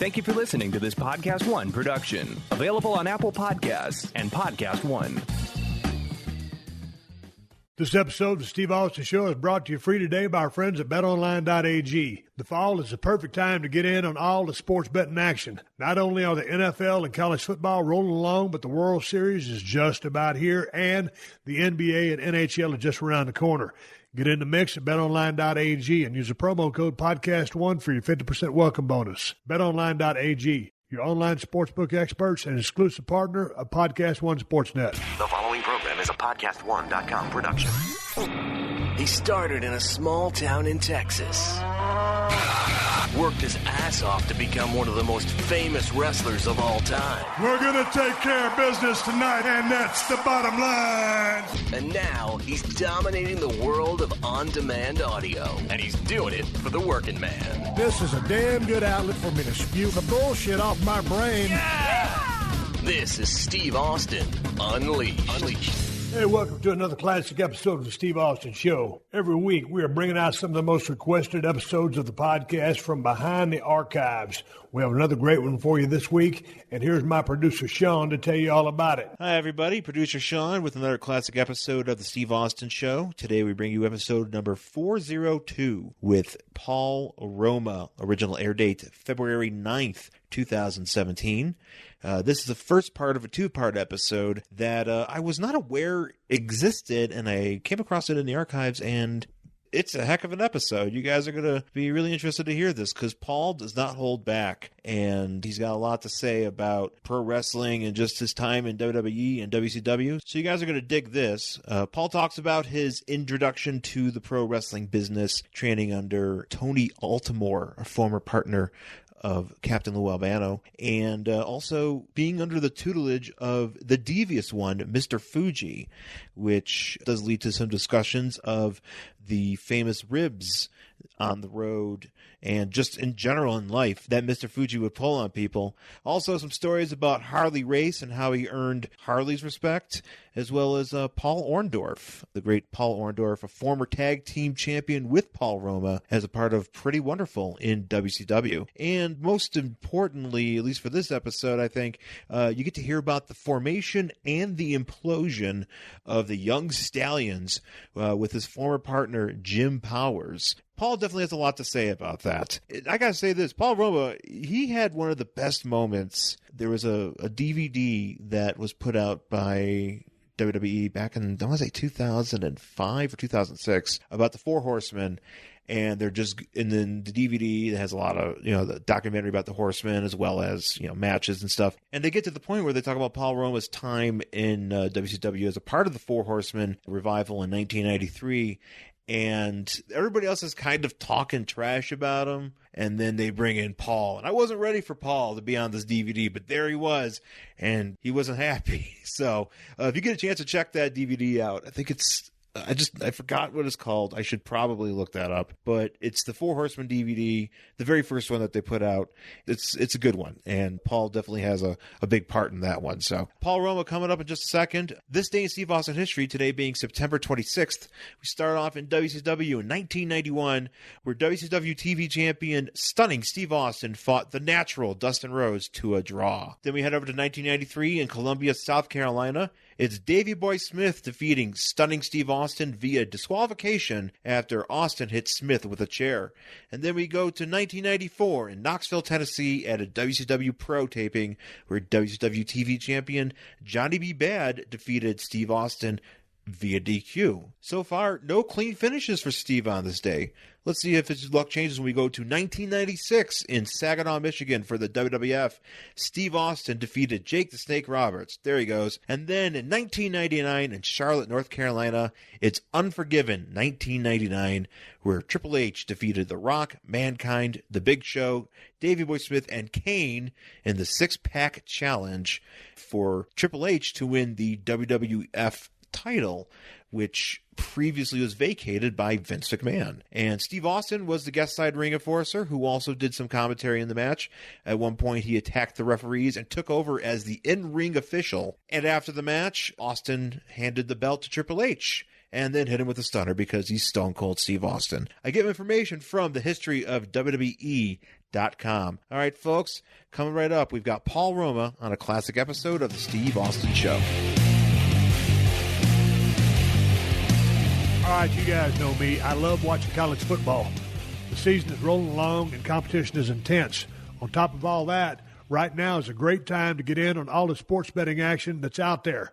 Thank you for listening to this PodcastOne production. Available on Apple Podcasts and PodcastOne. This episode of the Steve Austin Show is brought to you free today by our friends at BetOnline.ag. The fall is the perfect time to get in on all the sports betting action. Not only are the NFL and college football rolling along, but the World Series is just about here, and the NBA and NHL are just around the corner. Get in the mix at BetOnline.ag and use the promo code PodcastOne for your 50% welcome bonus. BetOnline.ag, your online sportsbook experts and exclusive partner of PodcastOne Sportsnet. The following program is a PodcastOne.com production. He started in a small town in Texas. Worked his ass off to become one of the most famous wrestlers of all time. We're going to take care of business tonight, and that's the bottom line. And now he's dominating the world of on-demand audio. And he's doing it for the working man. This is a damn good outlet for me to spew the bullshit off my brain. Yeah! This is Steve Austin Unleashed. Hey, welcome to another classic episode of the Steve Austin Show. Every week, we are bringing out some of the most requested episodes of the podcast from behind the archives. We have another great one for you this week, and here's my producer, Sean, to tell you all about it. Hi, everybody. Producer Sean with another classic episode of the Steve Austin Show. Today, we bring you episode number 402 with Paul Roma. Original air date, February 9th, 2017. This is the first part of a two-part episode that I was not aware existed, and I came across it in the archives, and it's a heck of an episode. You guys are going to be really interested to hear this, because Paul does not hold back, and he's got a lot to say about pro wrestling and just his time in WWE and WCW. So you guys are going to dig this. Paul talks about his introduction to the pro wrestling business, training under Tony Altimore, a former partner of Captain Lou Albano, and also being under the tutelage of the devious one, Mr. Fuji, which does lead to some discussions of the famous ribs on the road and just in general in life that Mr. Fuji would pull on people. Also some stories about Harley Race and how he earned Harley's respect, as well as Paul Orndorff, the great Paul Orndorff, a former tag team champion with Paul Roma as a part of Pretty Wonderful in WCW. And most importantly, at least for this episode, I think, you get to hear about the formation and the implosion of the Young Stallions with his former partner, Jim Powers. Paul definitely has a lot to say about that. I gotta say this, Paul Roma, he had one of the best moments. There was a DVD that was put out by WWE back in, I want to say 2005 or 2006, about the Four Horsemen. And they're just, and then the DVD that has a lot of, the documentary about the Horsemen, as well as, matches and stuff. And they get to the point where they talk about Paul Roma's time in WCW as a part of the Four Horsemen revival in 1993. And everybody else is kind of talking trash about him. And then they bring in Paul. And I wasn't ready for Paul to be on this DVD, but there he was. And he wasn't happy. So if you get a chance to check that DVD out, I think it's, I forgot what it's called. I should probably look that up. But it's the Four Horsemen DVD, the very first one that they put out. It's a good one. And Paul definitely has a big part in that one. So Paul Roma coming up in just a second. This day in Steve Austin history, today being September 26th. We start off in WCW in 1991, where WCW TV champion Stunning Steve Austin fought the Natural Dustin Rhodes to a draw. Then we head over to 1993 in Columbia, South Carolina. It's Davey Boy Smith defeating Stunning Steve Austin via disqualification after Austin hit Smith with a chair. And then we go to 1994 in Knoxville, Tennessee at a WCW Pro taping where WCW TV champion Johnny B. Bad defeated Steve Austin via DQ. So far, no clean finishes for Steve on this day. Let's see if his luck changes when we go to 1996 in Saginaw, Michigan for the WWF. Steve Austin defeated Jake the Snake Roberts. There he goes. And then in 1999 in Charlotte, North Carolina, it's Unforgiven 1999, where Triple H defeated The Rock, Mankind, The Big Show, Davey Boy Smith, and Kane in the six-pack challenge for Triple H to win the WWF title, which previously was vacated by Vince McMahon. And Steve Austin was the guest side ring enforcer who also did some commentary in the match. At one point, he attacked the referees and took over as the in-ring official. And after the match, Austin handed the belt to Triple H and then hit him with a stunner because he's Stone Cold Steve Austin. I get information from the history of WWE SAS.com. All right, folks, coming right up, we've got Paul Roma on a classic episode of The Steve Austin Show. All right, you guys know me. I love watching college football. The season is rolling along and competition is intense. On top of all that, right now is a great time to get in on all the sports betting action that's out there.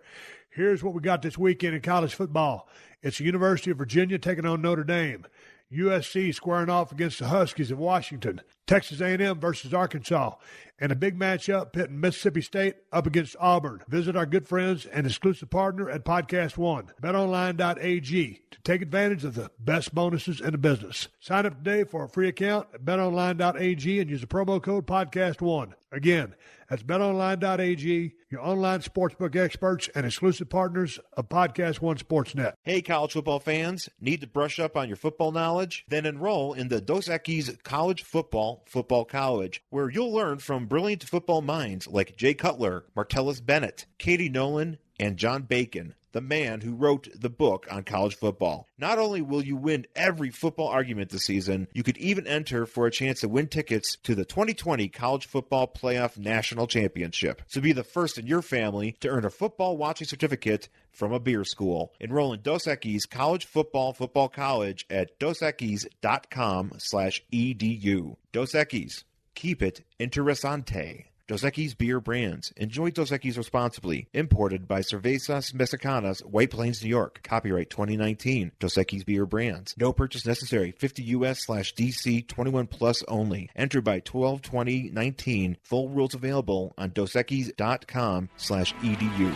Here's what we got this weekend in college football. It's the University of Virginia taking on Notre Dame. USC squaring off against the Huskies of Washington. Texas A&M versus Arkansas. And a big matchup pitting Mississippi State up against Auburn. Visit our good friends and exclusive partner at PodcastOne, betonline.ag, to take advantage of the best bonuses in the business. Sign up today for a free account at betonline.ag and use the promo code PodcastOne. Again, that's betonline.ag, your online sportsbook experts and exclusive partners of PodcastOne Sportsnet. Hey, college football fans, need to brush up on your football knowledge? Then enroll in the Dos Equis College Football College, where you'll learn from brilliant football minds like Jay Cutler, Martellus Bennett, Katie Nolan, and John Bacon, the man who wrote the book on college football. Not only will you win every football argument this season, you could even enter for a chance to win tickets to the 2020 College Football Playoff National Championship. So be the first in your family to earn a football watching certificate from a beer school. Enroll in Dos Equis College Football College at dosequis.com/edu. Dos Equis. Keep it interessante. Dos Equis beer brands. Enjoy Dos Equis responsibly. Imported by Cervezas Mexicanas, White Plains, New York. Copyright 2019. Dos Equis beer brands. No purchase necessary. 50 US/DC 21 plus only. Entered by 12/20/19. Full rules available on dosequis.com/edu.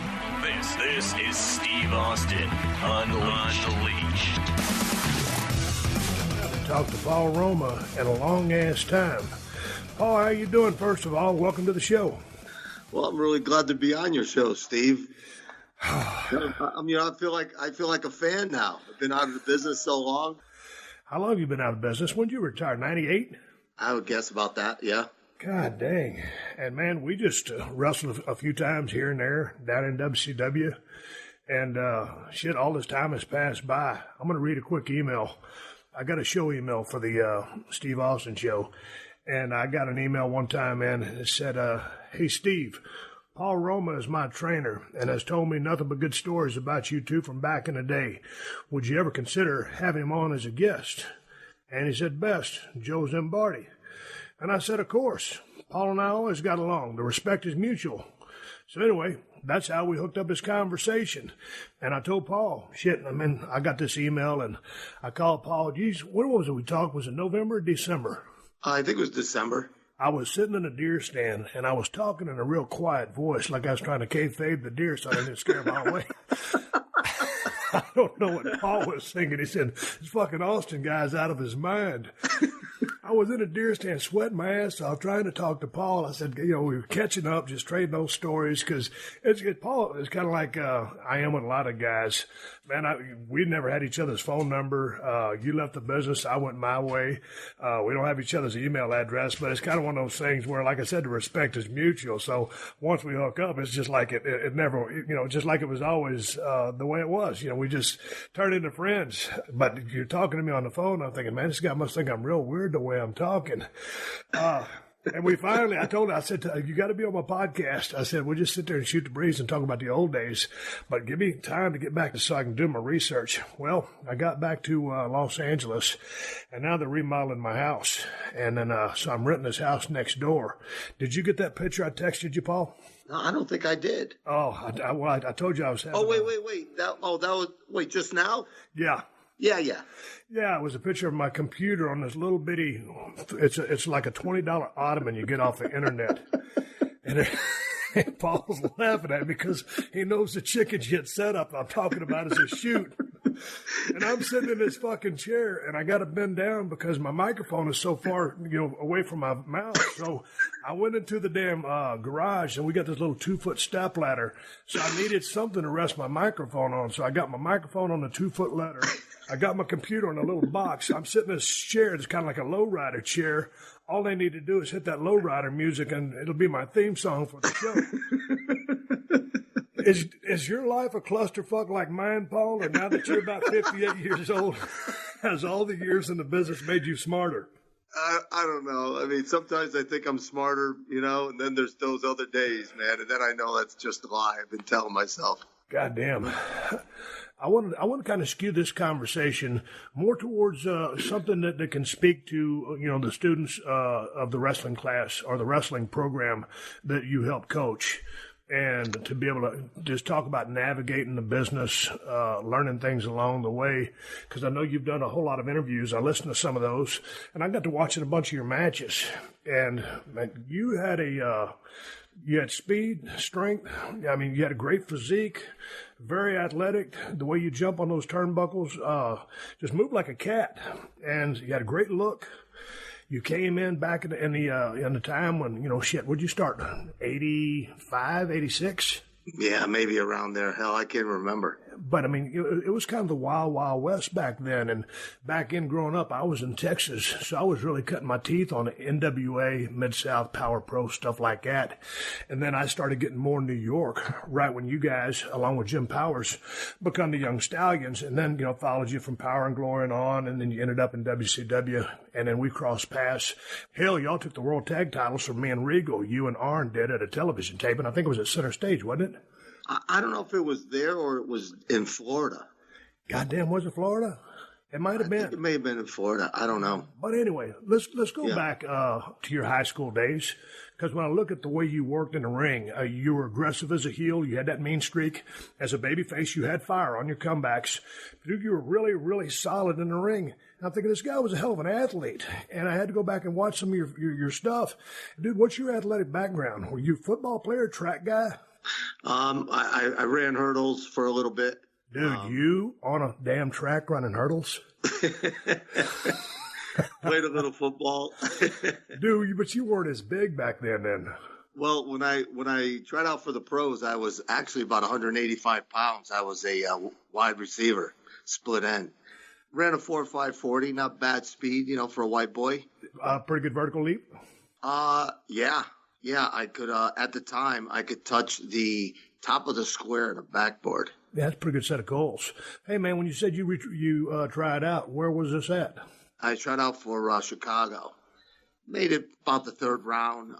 This is Steve Austin Unleashed. I haven't talked to Paul Roma in a long-ass time. Paul, how you doing? First of all, welcome to the show. Well, I'm really glad to be on your show, Steve. I mean, I feel like a fan now. I've been out of the business so long. How long have you been out of business? When did you retire? 98? I would guess about that, yeah. God dang. And, man, we just wrestled a few times here and there down in WCW. And, all this time has passed by. I'm going to read a quick email. I got a show email for the Steve Austin Show. And I got an email one time, man, that said, hey, Steve, Paul Roma is my trainer and has told me nothing but good stories about you two from back in the day. Would you ever consider having him on as a guest? And he said, best, Joe Zimbardi. And I said, of course. Paul and I always got along. The respect is mutual. So anyway, that's how we hooked up this conversation. And I told Paul, I got this email and I called Paul. Geez, when was it we talked? Was it November or December? I think it was December. I was sitting in a deer stand, and I was talking in a real quiet voice, like I was trying to kayfabe the deer so I didn't scare them all away. I don't know what Paul was thinking. He said, this fucking Austin guy's out of his mind. I was in a deer stand sweating my ass off trying to talk to Paul. I said, we were catching up, just trading those stories because Paul is kind of like I am with a lot of guys. Man, we never had each other's phone number. You left the business. I went my way. We don't have each other's email address, but it's kind of one of those things where, like I said, the respect is mutual. So once we hook up, it's just like it never, just like it was always the way it was. We just turned into friends. But you're talking to me on the phone, I'm thinking, man, this guy must think I'm real weird the way I'm talking. And we finally, I told her, I said, you got to be on my podcast. I said, we'll just sit there and shoot the breeze and talk about the old days, but give me time to get back so I can do my research. Well, I got back to Los Angeles, and now they're remodeling my house. And then, so I'm renting this house next door. Did you get that picture I texted you, Paul? No, I don't think I did. Oh, I told you I was having. Oh, wait. That was just now? Yeah. Yeah. Yeah, it was a picture of my computer on this little bitty, it's like a $20 ottoman you get off the internet. And Paul's laughing at me because he knows the chicken shit setup I'm talking about is a shoot. And I'm sitting in this fucking chair, and I got to bend down because my microphone is so far, away from my mouth. So I went into the damn garage, and we got this little 2-foot step ladder. So I needed something to rest my microphone on. So I got my microphone on the 2-foot ladder. I got my computer in a little box. I'm sitting in this chair. It's kind of like a lowrider chair. All they need to do is hit that lowrider music, and it'll be my theme song for the show. Is your life a clusterfuck like mine, Paul? And now that you're about 58 years old, has all the years in the business made you smarter? I don't know. I memean, sometimes I think I'm smarter, and then there's those other days, man. And then I know that's just a lie I've been telling myself. God damn. I want to kind of skew this conversation more towards something that can speak to, the students of the wrestling class or the wrestling program that you help coach. And to be able to just talk about navigating the business, learning things along the way, because I know you've done a whole lot of interviews. I listened to some of those, and I got to watching a bunch of your matches. And man, you had speed, strength. I mean, you had a great physique, very athletic. The way you jump on those turnbuckles, just moved like a cat, and you had a great look. You came in back in the time when, what'd you start? 85, 86? Yeah, maybe around there. Hell, I can't remember. But, I mean, it was kind of the wild, wild west back then. And back in growing up, I was in Texas, so I was really cutting my teeth on NWA, Mid-South, Power Pro, stuff like that. And then I started getting more in New York right when you guys, along with Jim Powers, become the Young Stallions. And then, followed you from Power and Glory and on. And then you ended up in WCW. And then we crossed paths. Hell, y'all took the World Tag titles from me and Regal. You and Arn did at a television tape. And I think it was at Center Stage, wasn't it? I don't know if it was there or it was in Florida. Goddamn, was it Florida? It might have been. It may have been in Florida. I don't know. But anyway, let's go back to your high school days. Because when I look at the way you worked in the ring, you were aggressive as a heel. You had that mean streak. As a babyface, you had fire on your comebacks. But you were really, really solid in the ring. And I'm thinking, this guy was a hell of an athlete. And I had to go back and watch some of your stuff. Dude, what's your athletic background? Were you a football player, track guy? I ran hurdles for a little bit. Dude, you on a damn track running hurdles? Played a little football. Dude, but you weren't as big back then. Well, when I tried out for the pros, I was actually about 185 pounds. I was a wide receiver, split end. Ran a 4.5 40, not bad speed, for a white boy. Pretty good vertical leap? Yeah, I could, at the time, I could touch the top of the square in a backboard. Yeah, that's a pretty good set of goals. Hey, man, when you said you tried out, where was this at? I tried out for Chicago. Made it about the third round.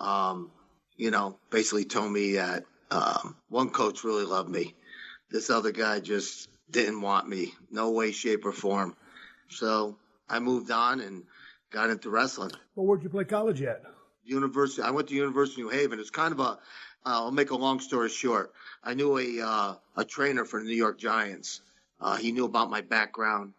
Basically told me that one coach really loved me. This other guy just didn't want me. No way, shape, or form. So I moved on and got into wrestling. Well, where'd you play college at? University. I went to University of New Haven. It's kind of I'll make a long story short. I knew a trainer for the New York Giants. He knew about my background,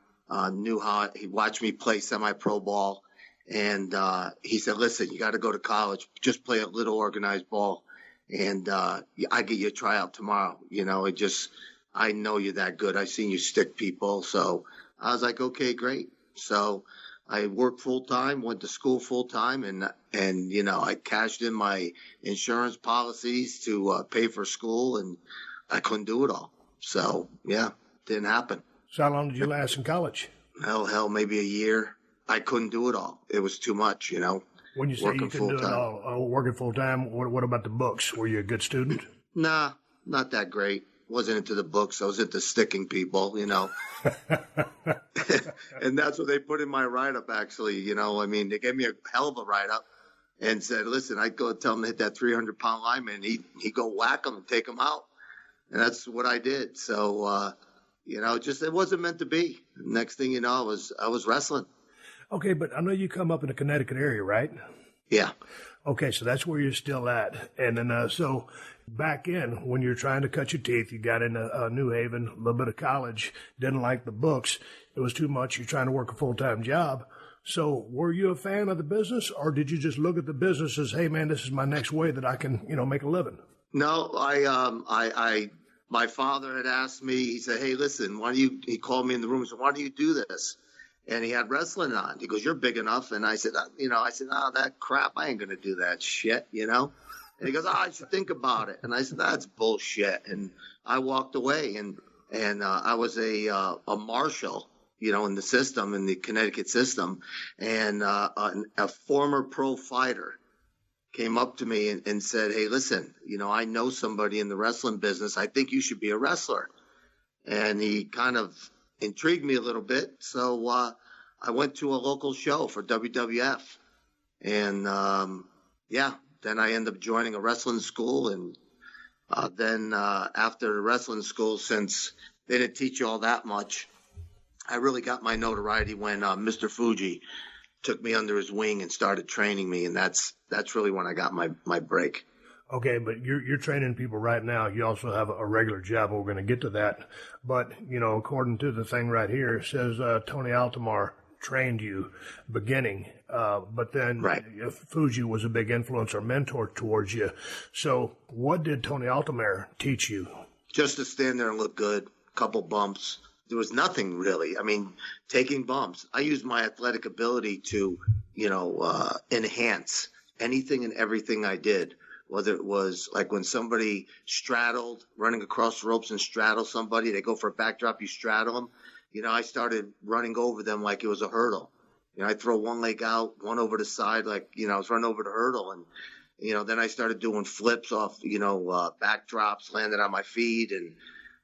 knew how he watched me play semi-pro ball. And he said, listen, you got to go to college. Just play a little organized ball. And I get you a tryout tomorrow. I know you're that good. I've seen you stick people. So I was like, okay, great. So I worked full time, went to school full time, and I cashed in my insurance policies to pay for school, and I couldn't do it all. So yeah, didn't happen. So how long did you last in college? Hell, maybe a year. I couldn't do it all. It was too much, When you say you couldn't do it all, working full time, what about the books? Were you a good student? Nah, not that great. Wasn't into the books. I was into sticking people, And that's what they put in my write-up, actually. They gave me a hell of a write-up and said, listen, I'd go tell him to hit that 300-pound lineman. He'd go whack him and take him out. And that's what I did. So, it wasn't meant to be. Next thing you know, I was wrestling. Okay, but I know you come up in the Connecticut area, right? Yeah. Okay, so that's where you're still at. And then, so back in, when you're trying to cut your teeth, you got into New Haven, a little bit of college, didn't like the books. It was too much. You're trying to work a full-time job. So were you a fan of the business, or did you just look at the business as, hey, man, this is my next way that I can, make a living? No, my father had asked me, he said, hey, listen, he called me in the room and said, why don't you do this? And he had wrestling on. He goes, you're big enough. And I said, that crap, I ain't going to do that shit, And he goes, I should think about it. And I said, that's bullshit. And I walked away, and I was a marshal, in the system, in the Connecticut system. And a former pro fighter came up to me and said, hey, listen, I know somebody in the wrestling business. I think you should be a wrestler. And he kind of intrigued me a little bit. So I went to a local show for WWF, And, then I ended up joining a wrestling school. And then after the wrestling school, since they didn't teach you all that much, I really got my notoriety when Mr. Fuji took me under his wing and started training me. And that's really when I got my break. Okay, but you're training people right now. You also have a regular job. We're going to get to that. But, according to the thing right here, it says Tony Altomare trained you beginning. But then right. Fuji was a big influence or mentor towards you. So what did Tony Altomare teach you? Just to stand there and look good, a couple bumps. There was nothing really. I mean, taking bumps. I used my athletic ability to, enhance anything and everything I did. Whether it was like when somebody straddled, running across the ropes and straddle somebody, they go for a backdrop, you straddle them. I started running over them like it was a hurdle. I'd throw one leg out, one over the side, like, I was running over the hurdle. And, then I started doing flips off, backdrops, landing on my feet and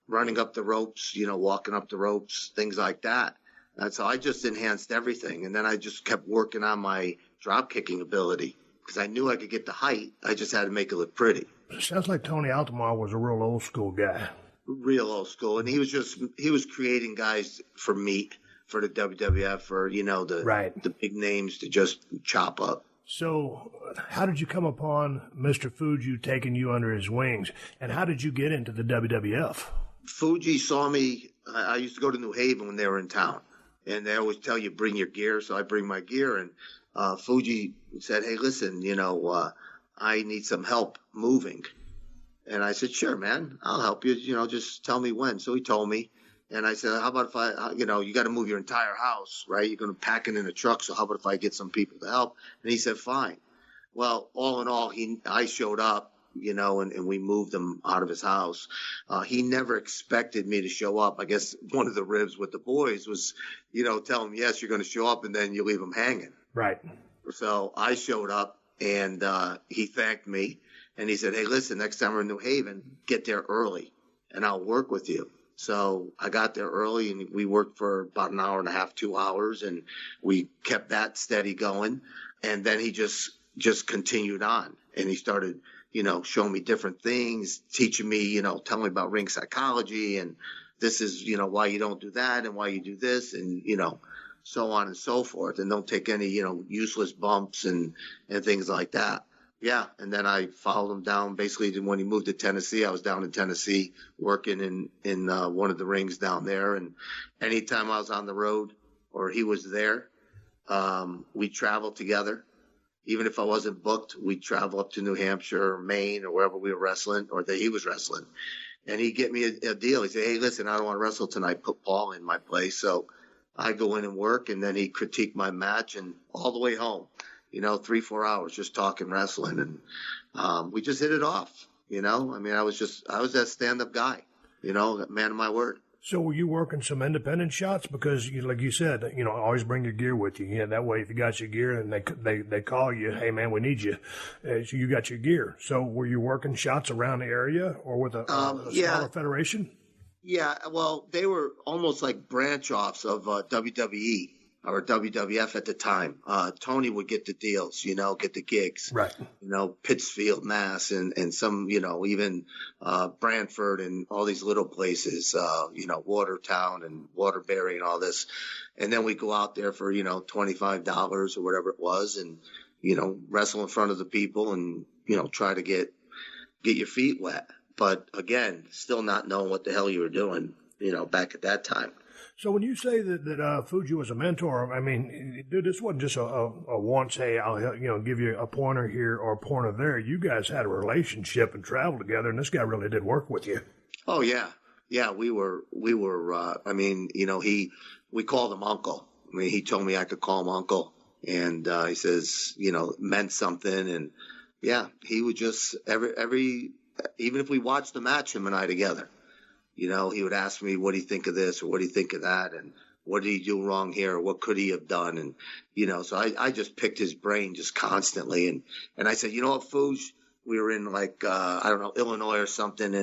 running up the ropes, walking up the ropes, things like that. And so I just enhanced everything. And then I just kept working on my drop kicking ability. Because I knew I could get the height. I just had to make it look pretty. Sounds like Tony Altomare was a real old school guy. Real old school. And he was creating guys for meat, for the WWF, for, the big names to just chop up. So how did you come upon Mr. Fuji taking you under his wings? And how did you get into the WWF? Fuji saw me. I used to go to New Haven when they were in town. And they always tell you, bring your gear. So I bring my gear. And Fuji said, hey, listen, I need some help moving. And I said, sure, man, I'll help you. Just tell me when. So he told me. And I said, how about if I, you got to move your entire house, right? You're going to pack it in a truck. So how about if I get some people to help? And he said, fine. Well, all in all, I showed up, and we moved him out of his house. He never expected me to show up. I guess one of the ribs with the boys was, tell him, yes, you're going to show up, and then you leave him hanging. Right. So I showed up, and he thanked me, and he said, hey, listen, next time we're in New Haven, get there early, and I'll work with you. So I got there early, and we worked for about an hour and a half, 2 hours, and we kept that steady going. And then he just continued on, and he started, showing me different things, teaching me, telling me about ring psychology, and this is, why you don't do that and why you do this, and, so on and so forth, and don't take any, useless bumps and things like that. Yeah, and then I followed him down. Basically, when he moved to Tennessee, I was down in Tennessee working in one of the rings down there. And anytime I was on the road or he was there, we traveled together. Even if I wasn't booked, we'd travel up to New Hampshire or Maine or wherever we were wrestling or that he was wrestling. And he'd get me a deal. He'd say, hey, listen, I don't want to wrestle tonight. Put Paul in my place. So I go in and work, and then he critique my match, and all the way home, 3-4 hours just talking wrestling, and we just hit it off. I mean, I was that stand-up guy, man of my word. So were you working some independent shots? Because, like you said, always bring your gear with you. Yeah, that way, if you got your gear and they call you, hey man, we need you. So you got your gear. So were you working shots around the area or with a smaller federation? Yeah, well, they were almost like branch offs of WWE or WWF at the time. Tony would get the deals, get the gigs. Right. Pittsfield, Mass, and some, even Brantford and all these little places, Watertown and Waterbury and all this. And then we go out there for, $25 or whatever it was and, wrestle in front of the people and, try to get your feet wet. But again, still not knowing what the hell you were doing, back at that time. So when you say that Fuji was a mentor, I mean, dude, this wasn't just a once, hey, I'll give you a pointer here or a pointer there. You guys had a relationship and traveled together, and this guy really did work with you. Oh yeah, yeah, we were. I mean, we called him Uncle. I mean, he told me I could call him Uncle, and he says, meant something, and yeah, he would just even if we watched the match, him and I together. He would ask me, what do you think of this or what do you think of that? And what did he do wrong here? Or what could he have done? And, so I just picked his brain just constantly. And I said, you know what, Fuge? We were in Illinois or something.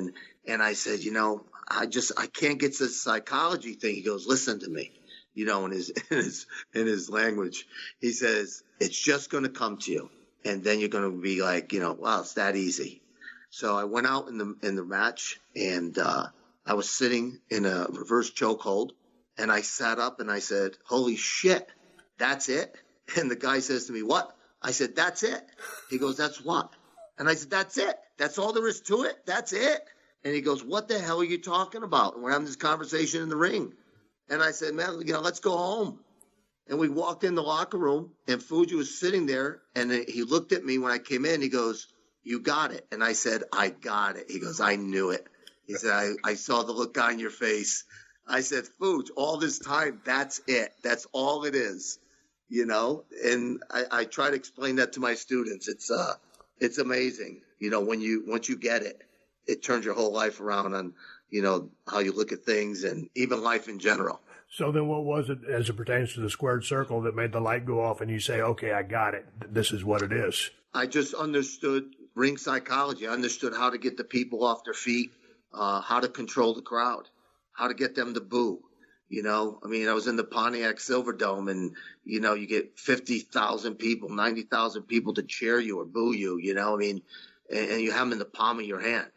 And I said, I can't get this psychology thing. He goes, listen to me. you know, in his language. He says, it's just going to come to you. And then you're going to be like, you know, wow, it's that easy. So I went out in the match, and I was sitting in a reverse chokehold, and I sat up and I said, holy shit, that's it? And the guy says to me, what? I said, that's it. He goes, that's what? And I said, that's it. That's all there is to it. That's it. And he goes, what the hell are you talking about? And we're having this conversation in the ring. And I said, man, you know, let's go home. And we walked in the locker room, and Fuji was sitting there, and he looked at me when I came in. He goes, you got it. And I said, I got it. He goes, I knew it. He said, I saw the look on your face. I said, Fuji, all this time, that's it. That's all it is, you know? And I try to explain that to my students. It's amazing. You know, once you get it, it turns your whole life around on, you know, how you look at things and even life in general. So then what was it as it pertains to the squared circle that made the light go off and you say, okay, I got it. This is what it is. I just understood ring psychology. I understood how to get the people off their feet, how to control the crowd, how to get them to boo. You know, I mean, I was in the Pontiac Silverdome, and, you know, you get 50,000 people, 90,000 people to cheer you or boo you, you know, I mean, and you have them in the palm of your hand.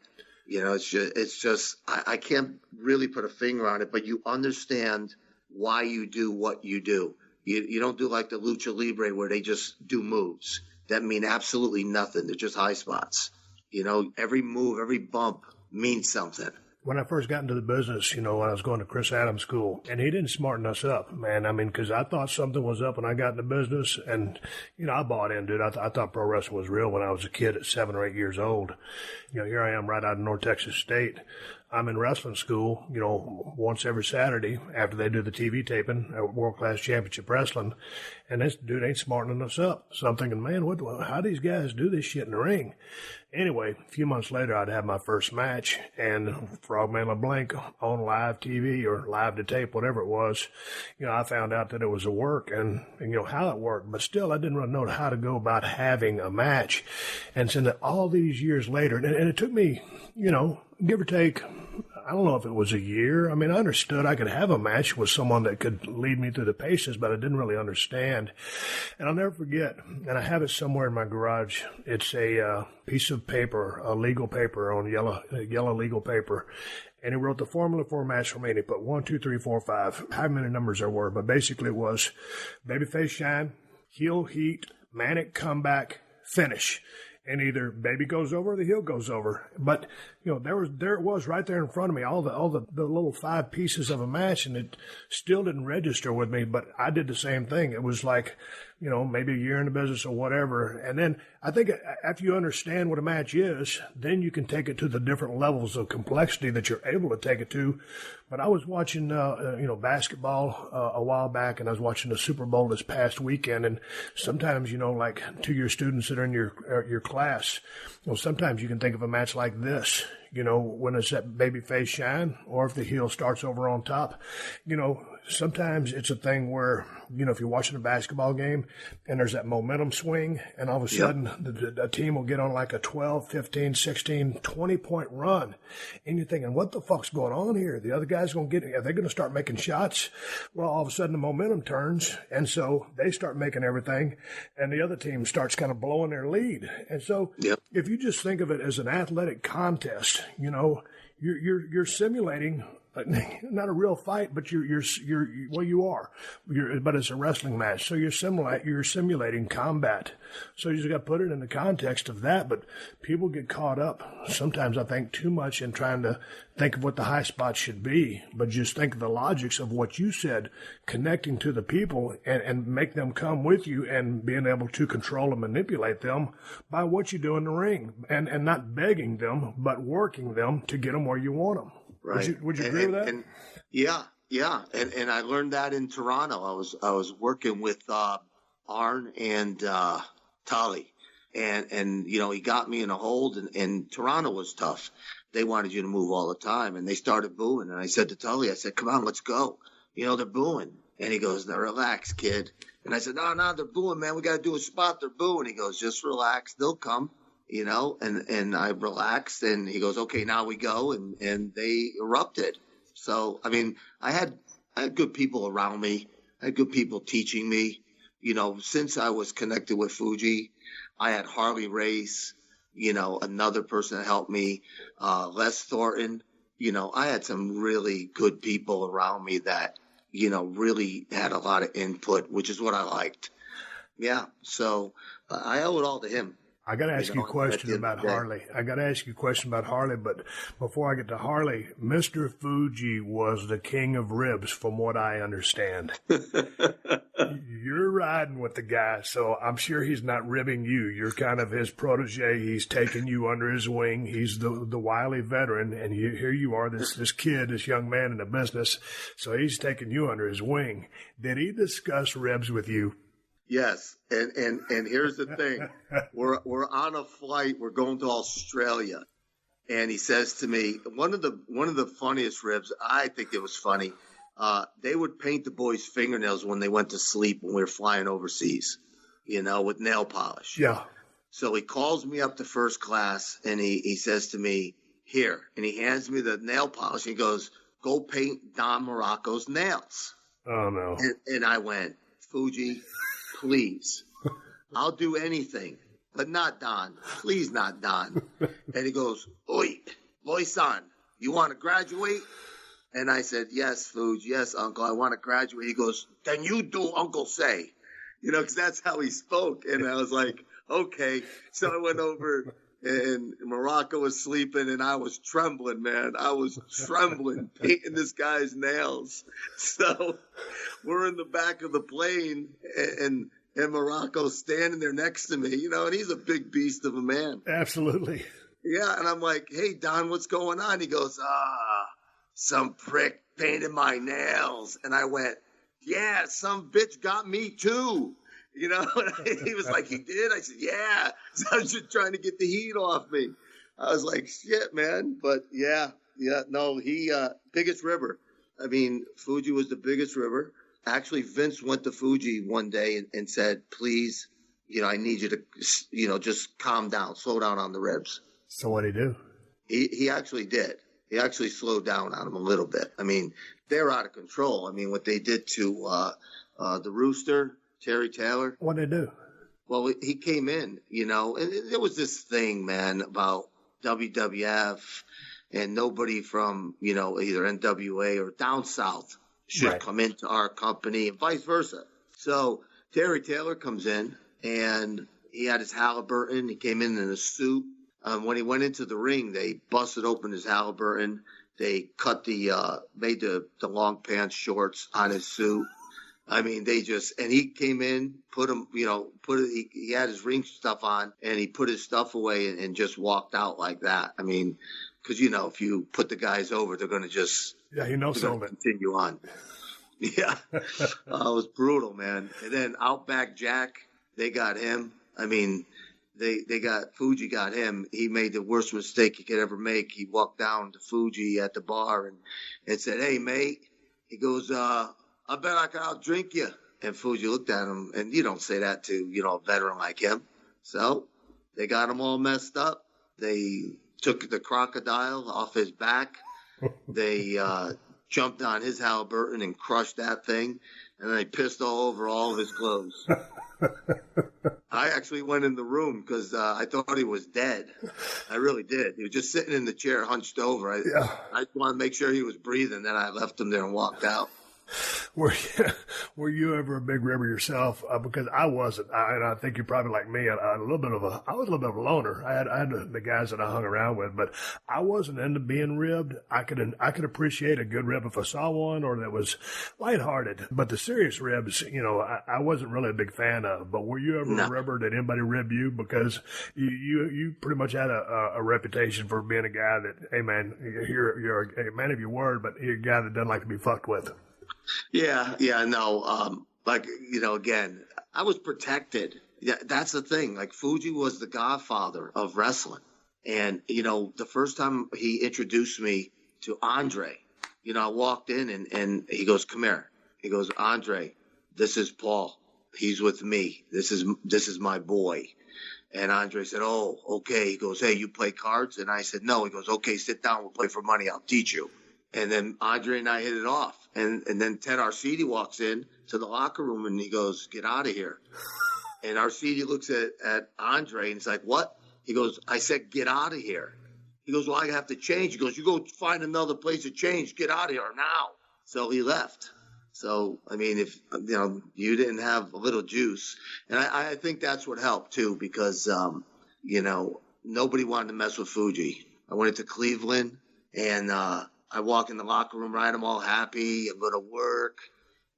You know, it's just I can't really put a finger on it, but you understand why you do what you do. You don't do like the Lucha Libre where they just do moves that mean absolutely nothing. They're just high spots. You know, every move, every bump means something. When I first got into the business, you know, when I was going to Chris Adams' school, and he didn't smarten us up, man. I mean, because I thought something was up when I got into business, and, you know, I bought in, dude. I thought pro wrestling was real when I was a kid at 7 or 8 years old. You know, here I am right out of North Texas State. I'm in wrestling school, you know, once every Saturday after they do the TV taping at World Class Championship Wrestling, and this dude ain't smartening us up. So I'm thinking, man, how these guys do this shit in the ring? Anyway, a few months later, I'd have my first match, and Frogman LeBlanc on live TV or live to tape, whatever it was, you know, I found out that it was a work and you know, how it worked. But still, I didn't really know how to go about having a match. And so that all these years later, and it took me, you know, give or take, I don't know if it was a year. I mean, I understood I could have a match with someone that could lead me through the paces, but I didn't really understand. And I'll never forget, and I have it somewhere in my garage. It's a piece of paper, a legal paper on yellow legal paper. And he wrote the formula for a match for me. And he put 1, 2, 3, 4, 5, how many numbers there were. But basically it was babyface shine, heel heat, manic comeback, finish. And either baby goes over or the heel goes over. But, you know, there it was right there in front of me, all the little 5 pieces of a match, and it still didn't register with me, but I did the same thing. It was like, you know, maybe a year in the business or whatever. And then I think after you understand what a match is, then you can take it to the different levels of complexity that you're able to take it to. But I was watching, you know, basketball a while back, and I was watching the Super Bowl this past weekend. And sometimes, you know, like to your students that are in your class, you know, sometimes you can think of a match like this. You know, when it's that babyface shine, or if the heel starts over on top, you know, sometimes it's a thing where, you know, if you're watching a basketball game and there's that momentum swing, and all of a sudden the team will get on like a 12, 15, 16, 20-point run, and you're thinking, what the fuck's going on here? The other guy's going to get, are they going to start making shots? Well, all of a sudden the momentum turns, and so they start making everything, and the other team starts kind of blowing their lead. And so if you just think of it as an athletic contest, you know, you're simulating not a real fight, but you are. But it's a wrestling match, so you're simulating combat. So you just got to put it in the context of that. But people get caught up sometimes, I think, too much in trying to think of what the high spots should be, but just think of the logics of what you said, connecting to the people and make them come with you and being able to control and manipulate them by what you do in the ring, and not begging them, but working them to get them where you want them. Right. Would you agree with that? Yeah. And I learned that in Toronto. I was working with Arn and Tully, and you know, he got me in a hold, and Toronto was tough. They wanted you to move all the time, and they started booing. And I said to Tully, I said, come on, let's go. You know, they're booing. And he goes, now relax, kid. And I said, no, they're booing, man. We got to do a spot. They're booing. He goes, just relax. They'll come. You know, and I relaxed, and he goes, okay, now we go. And they erupted. So, I mean, I I had good people around me. I had good people teaching me. Since I was connected with Fuji, I had Harley Race, another person that helped me, Les Thornton. I had some really good people around me that, really had a lot of input, which is what I liked. Yeah. So I owe it all to him. I got to ask you a question about Harley. But before I get to Harley, Mr. Fuji was the king of ribs, from what I understand. You're riding with the guy, so I'm sure he's not ribbing you. You're kind of his protege. He's taking you under his wing. He's the wily veteran, and here you are, this kid, this young man in the business. So he's taking you under his wing. Did he discuss ribs with you? Yes, and here's the thing: we're on a flight. We're going to Australia, and he says to me, one of the funniest ribs. I think it was funny. They would paint the boys' fingernails when they went to sleep when we were flying overseas, with nail polish. Yeah. So he calls me up to first class, and he says to me, "Here," and he hands me the nail polish. He goes, "Go paint Don Morocco's nails." Oh no! And I went, "Fuji, please, I'll do anything, but not Don. Please, not Don." And he goes, "Oi, boy-san, you want to graduate?" And I said, "Yes, Fuji, yes, Uncle, I want to graduate." He goes, "Then you do Uncle say," because that's how he spoke. And I was like, okay. So I went over, and Morocco was sleeping, and I was trembling, man. I was trembling, painting this guy's nails. So we're in the back of the plane, and Morocco's standing there next to me, and he's a big beast of a man. Absolutely. Yeah, and I'm like, "Hey, Don, what's going on?" He goes, "Some prick painted my nails." And I went, "Yeah, some bitch got me too." He was like, "He did?" I said, "Yeah." So I was just trying to get the heat off me. I was like, "Shit, man." But no, he, biggest ribber. I mean, Fuji was the biggest ribber. Actually, Vince went to Fuji one day and said, "Please, I need you to, just calm down, slow down on the ribs." So what'd he do? He actually did. He actually slowed down on him a little bit. I mean, they're out of control. I mean, what they did to the Rooster, Terry Taylor. What'd they do? Well, he came in, and there was this thing, man, about WWF and nobody from, either NWA or down south should come into our company and vice versa. So Terry Taylor comes in, and he had his Halliburton. He came in a suit. When he went into the ring, they busted open his Halliburton. They cut made the long pants shorts on his suit. I mean, and he came in, put him, he had his ring stuff on, and he put his stuff away and just walked out like that. I mean, because, if you put the guys over, they're going to just continue on. Yeah. It was brutal, man. And then Outback Jack, they got him. I mean, Fuji got him. He made the worst mistake he could ever make. He walked down to Fuji at the bar and said, "Hey, mate." He goes, "I bet I can outdrink you." And Fuji looked at him, and you don't say that to, a veteran like him. So they got him all messed up. They took the crocodile off his back. They jumped on his Halliburton and crushed that thing. And then they pissed all over all of his clothes. I actually went in the room because I thought he was dead. I really did. He was just sitting in the chair, hunched over. I just wanted to make sure he was breathing. Then I left him there and walked out. Were you ever a big ribber yourself? Because I wasn't, and I think you're probably like me. I was a little bit of a loner. I had the guys that I hung around with, but I wasn't into being ribbed. I could appreciate a good rib if I saw one or that was lighthearted. But the serious ribs, I wasn't really a big fan of. But were you ever a ribber? Did anybody rib you? Because you pretty much had a reputation for being a guy that, hey man, you're a man of your word, but you're a guy that doesn't like to be fucked with. Yeah, no. Again, I was protected. Yeah, that's the thing. Like, Fuji was the godfather of wrestling. And, the first time he introduced me to Andre, I walked in and he goes, "Come here." He goes, "Andre, this is Paul. He's with me. This is my boy." And Andre said, "Oh, okay." He goes, "Hey, you play cards?" And I said, "No." He goes, "Okay, sit down. We'll play for money. I'll teach you." And then Andre and I hit it off. And then Ted Arcidi walks in to the locker room and he goes, "Get out of here." And Arcidi looks at Andre and he's like, "What?" He goes, "I said, get out of here." He goes, "Well, I have to change." He goes, "You go find another place to change. Get out of here now." So he left. So, I mean, if, you didn't have a little juice. And I think that's what helped, too, because, nobody wanted to mess with Fuji. I went into Cleveland, and I walk in the locker room, right? I'm all happy. I'm going to work.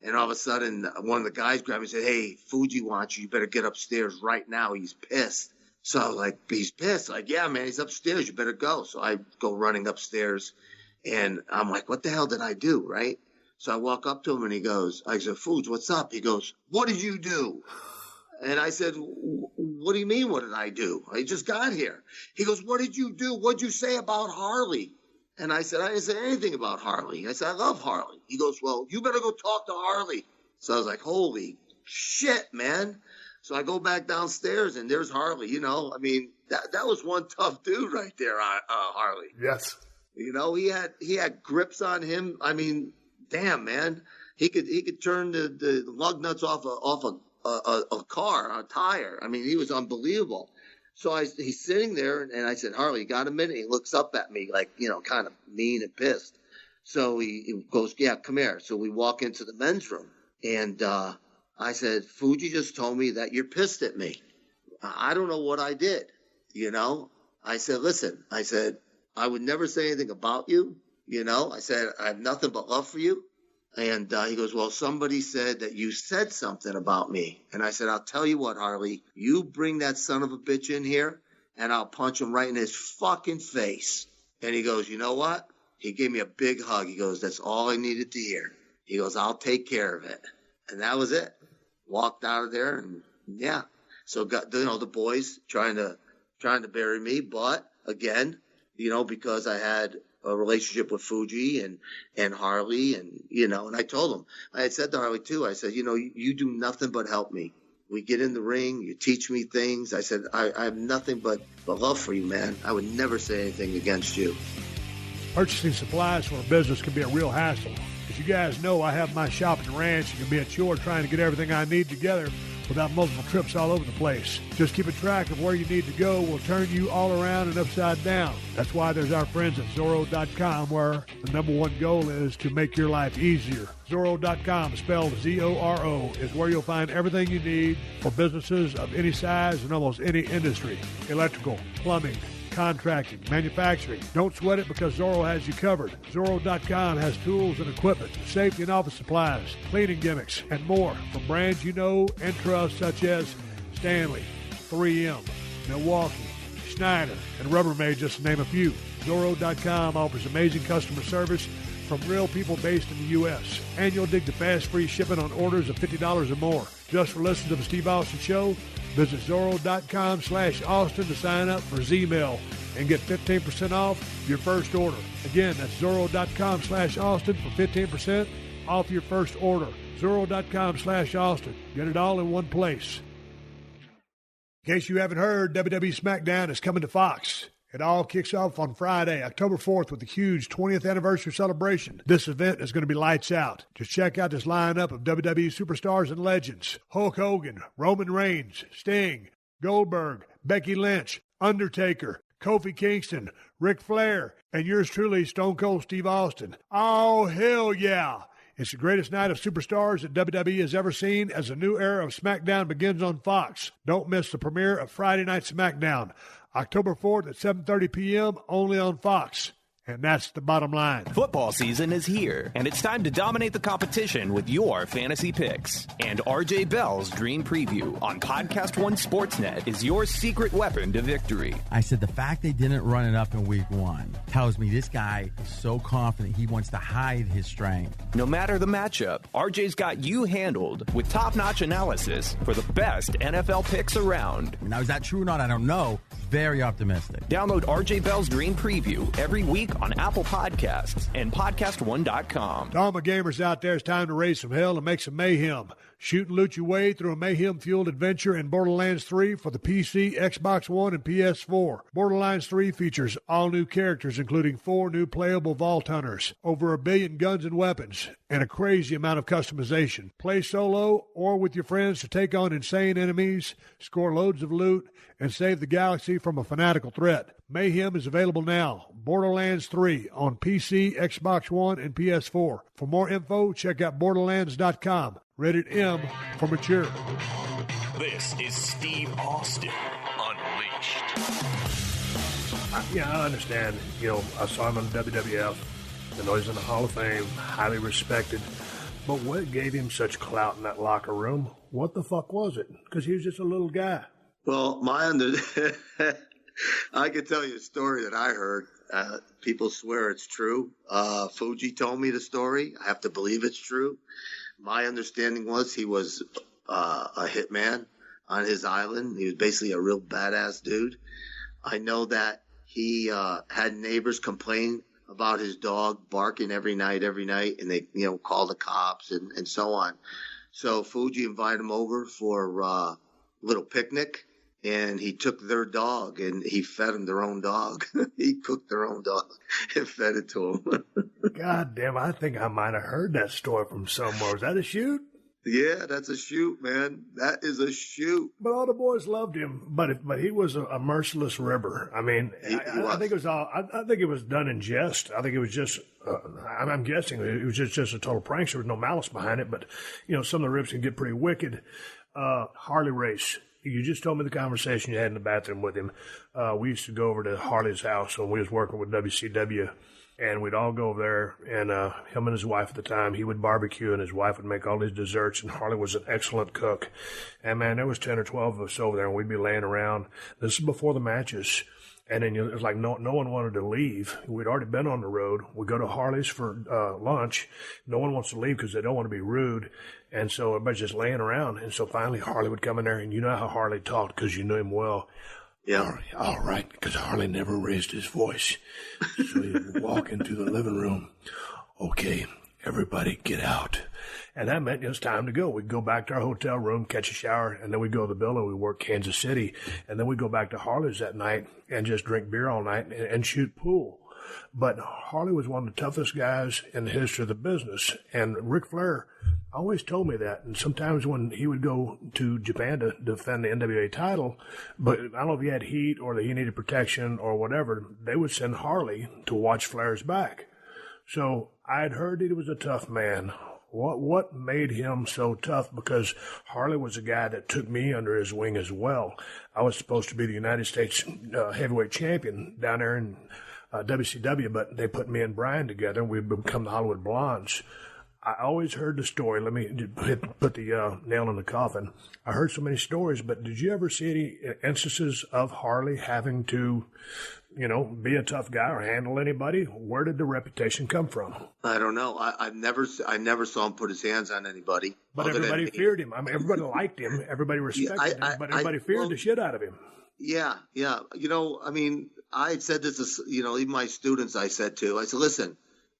And all of a sudden, one of the guys grabbed me and said, "Hey, Fuji wants you. You better get upstairs right now. He's pissed." So I was like, "He's pissed?" Like, "Yeah, man, he's upstairs. You better go." So I go running upstairs, and I'm like, what the hell did I do, right? So I walk up to him, and I said, "Fuji, what's up?" He goes, "What did you do?" And I said, "What do you mean, what did I do? I just got here." He goes, "What did you do? What'd you say about Harley?" And I said, "I didn't say anything about Harley." I said, "I love Harley." He goes, "Well, you better go talk to Harley." So I was like, holy shit, man. So I go back downstairs, and there's Harley. I mean, that was one tough dude right there, Harley. Yes. He had grips on him. I mean, damn, man. He could turn the lug nuts off a car, a tire. I mean, he was unbelievable. So he's sitting there, and I said, "Harley, you got a minute?" He looks up at me like, kind of mean and pissed. So he goes, "Yeah, come here." So we walk into the men's room, and I said, "Fuji just told me that you're pissed at me. I don't know what I did." I said, "Listen," I said, "I would never say anything about you. I said, I have nothing but love for you." And he goes, "Well, somebody said that you said something about me." And I said, "I'll tell you what, Harley, you bring that son of a bitch in here and I'll punch him right in his fucking face." And he goes, "You know what?" He gave me a big hug. He goes, "That's all I needed to hear." He goes, "I'll take care of it." And that was it. Walked out of there, and yeah. So got the boys trying to bury me, but again, because I had a relationship with Fuji and Harley, and and I told him, I had said to Harley too, I said, you do nothing but help me. We get in the ring, you teach me things. I said, I have nothing but love for you, man. I would never say anything against you. Purchasing supplies for a business can be a real hassle. As you guys know, I have my shop at the ranch. It can be a chore trying to get everything I need together without multiple trips all over the place. Just keeping track of where you need to go will turn you all around and upside down. That's why there's our friends at Zorro.com, where the number one goal is to make your life easier. Zorro.com, spelled Z-O-R-O, is where you'll find everything you need for businesses of any size and almost any industry. Electrical, plumbing, contracting, manufacturing. Don't sweat it, because Zorro has you covered. Zorro.com has tools and equipment, safety and office supplies, cleaning gimmicks, and more from brands you know and trust, such as Stanley, 3M, Milwaukee, Schneider, and Rubbermaid, just to name a few. Zorro.com offers amazing customer service from real people based in the U.S. And you'll dig the fast, free shipping on orders of $50 or more. Just for listening to the Steve Austin Show, visit Zorro.com/Austin to sign up for Z-Mail and get 15% off your first order. Again, that's Zorro.com/Austin for 15% off your first order. Zorro.com/Austin. Get it all in one place. In case you haven't heard, WWE SmackDown is coming to Fox. It all kicks off on Friday, October 4th, with a huge 20th anniversary celebration. This event is going to be lights out. Just check out this lineup of WWE superstars and legends: Hulk Hogan, Roman Reigns, Sting, Goldberg, Becky Lynch, Undertaker, Kofi Kingston, Ric Flair, and yours truly, Stone Cold Steve Austin. Oh, hell yeah! It's the greatest night of superstars that WWE has ever seen, as a new era of SmackDown begins on Fox. Don't miss the premiere of Friday Night SmackDown, October 4th at 7:30 p.m., only on Fox. And that's the bottom line. Football season is here, and it's time to dominate the competition with your fantasy picks. And RJ Bell's Dream Preview on PodcastOne Sportsnet is your secret weapon to victory. I said the fact they didn't run it up in week 1 tells me this guy is so confident he wants to hide his strength. No matter the matchup, RJ's got you handled with top-notch analysis for the best NFL picks around. Now, is that true or not? I don't know. Very optimistic. Download RJ Bell's Dream Preview every week on Apple Podcasts and PodcastOne.com. To all my gamers out there, it's time to raise some hell and make some mayhem. Shoot and loot your way through a mayhem-fueled adventure in Borderlands 3 for the PC, Xbox One, and PS4. Borderlands 3 features all new characters, including 4 new playable Vault Hunters, over 1 billion guns and weapons, and a crazy amount of customization. Play solo or with your friends to take on insane enemies, score loads of loot, and save the galaxy from a fanatical threat. Mayhem is available now. Borderlands 3 on PC, Xbox One, and PS4. For more info, check out Borderlands.com. Rated M for mature. This is Steve Austin Unleashed. I understand. I saw him on WWF. I know he's in the Hall of Fame, highly respected. But what gave him such clout in that locker room? What the fuck was it? Because he was just a little guy. Well, I could tell you a story that I heard. People swear it's true. Fuji told me the story. I have to believe it's true. My understanding was he was a hitman on his island. He was basically a real badass dude. I know that he had neighbors complain about his dog barking every night, and they call the cops and so on. So Fuji invited him over for a little picnic. And he took their dog and he fed them their own dog. He cooked their own dog and fed it to them. God damn, I think I might have heard that story from somewhere. Is that a shoot? Yeah, that's a shoot, man. That is a shoot. But all the boys loved him. But he was a merciless ribber. I mean, I think it was all. I think it was done in jest. I think it was just. I'm guessing it was just a total prank. There was no malice behind it. But some of the rips can get pretty wicked. Harley Race. You just told me the conversation you had in the bathroom with him. We used to go over to Harley's house when we was working with WCW, and we'd all go over there, and him and his wife at the time, he would barbecue, and his wife would make all these desserts, and Harley was an excellent cook. And, man, there was 10 or 12 of us over there, and we'd be laying around. This is before the matches. And then it was like no one wanted to leave. We'd already been on the road. We go to Harley's for lunch. No one wants to leave because they don't want to be rude. And so everybody's just laying around. And so finally Harley would come in there, and you know how Harley talked because you knew him well. Yeah. All right, because Harley never raised his voice. So he'd walk into the living room. Okay, everybody get out. And that meant it was time to go. We'd go back to our hotel room, catch a shower, and then we'd go to the building. We'd work Kansas City. And then we'd go back to Harley's that night and just drink beer all night and shoot pool. But Harley was one of the toughest guys in the history of the business. And Ric Flair always told me that. And sometimes when he would go to Japan to defend the NWA title, but I don't know if he had heat or that he needed protection or whatever, they would send Harley to watch Flair's back. So I had heard that he was a tough man. What made him so tough? Because Harley was a guy that took me under his wing as well. I was supposed to be the United States heavyweight champion down there in WCW, but they put me and Brian together, and we've become the Hollywood Blondes. I always heard the story. Let me put the nail in the coffin. I heard so many stories, but did you ever see any instances of Harley having to, be a tough guy or handle anybody? Where did the reputation come from? I don't know. I never saw him put his hands on anybody. But everybody feared him. I mean, everybody liked him. Everybody respected him. But everybody feared the shit out of him. Yeah. I had said this, even my students I said, listen,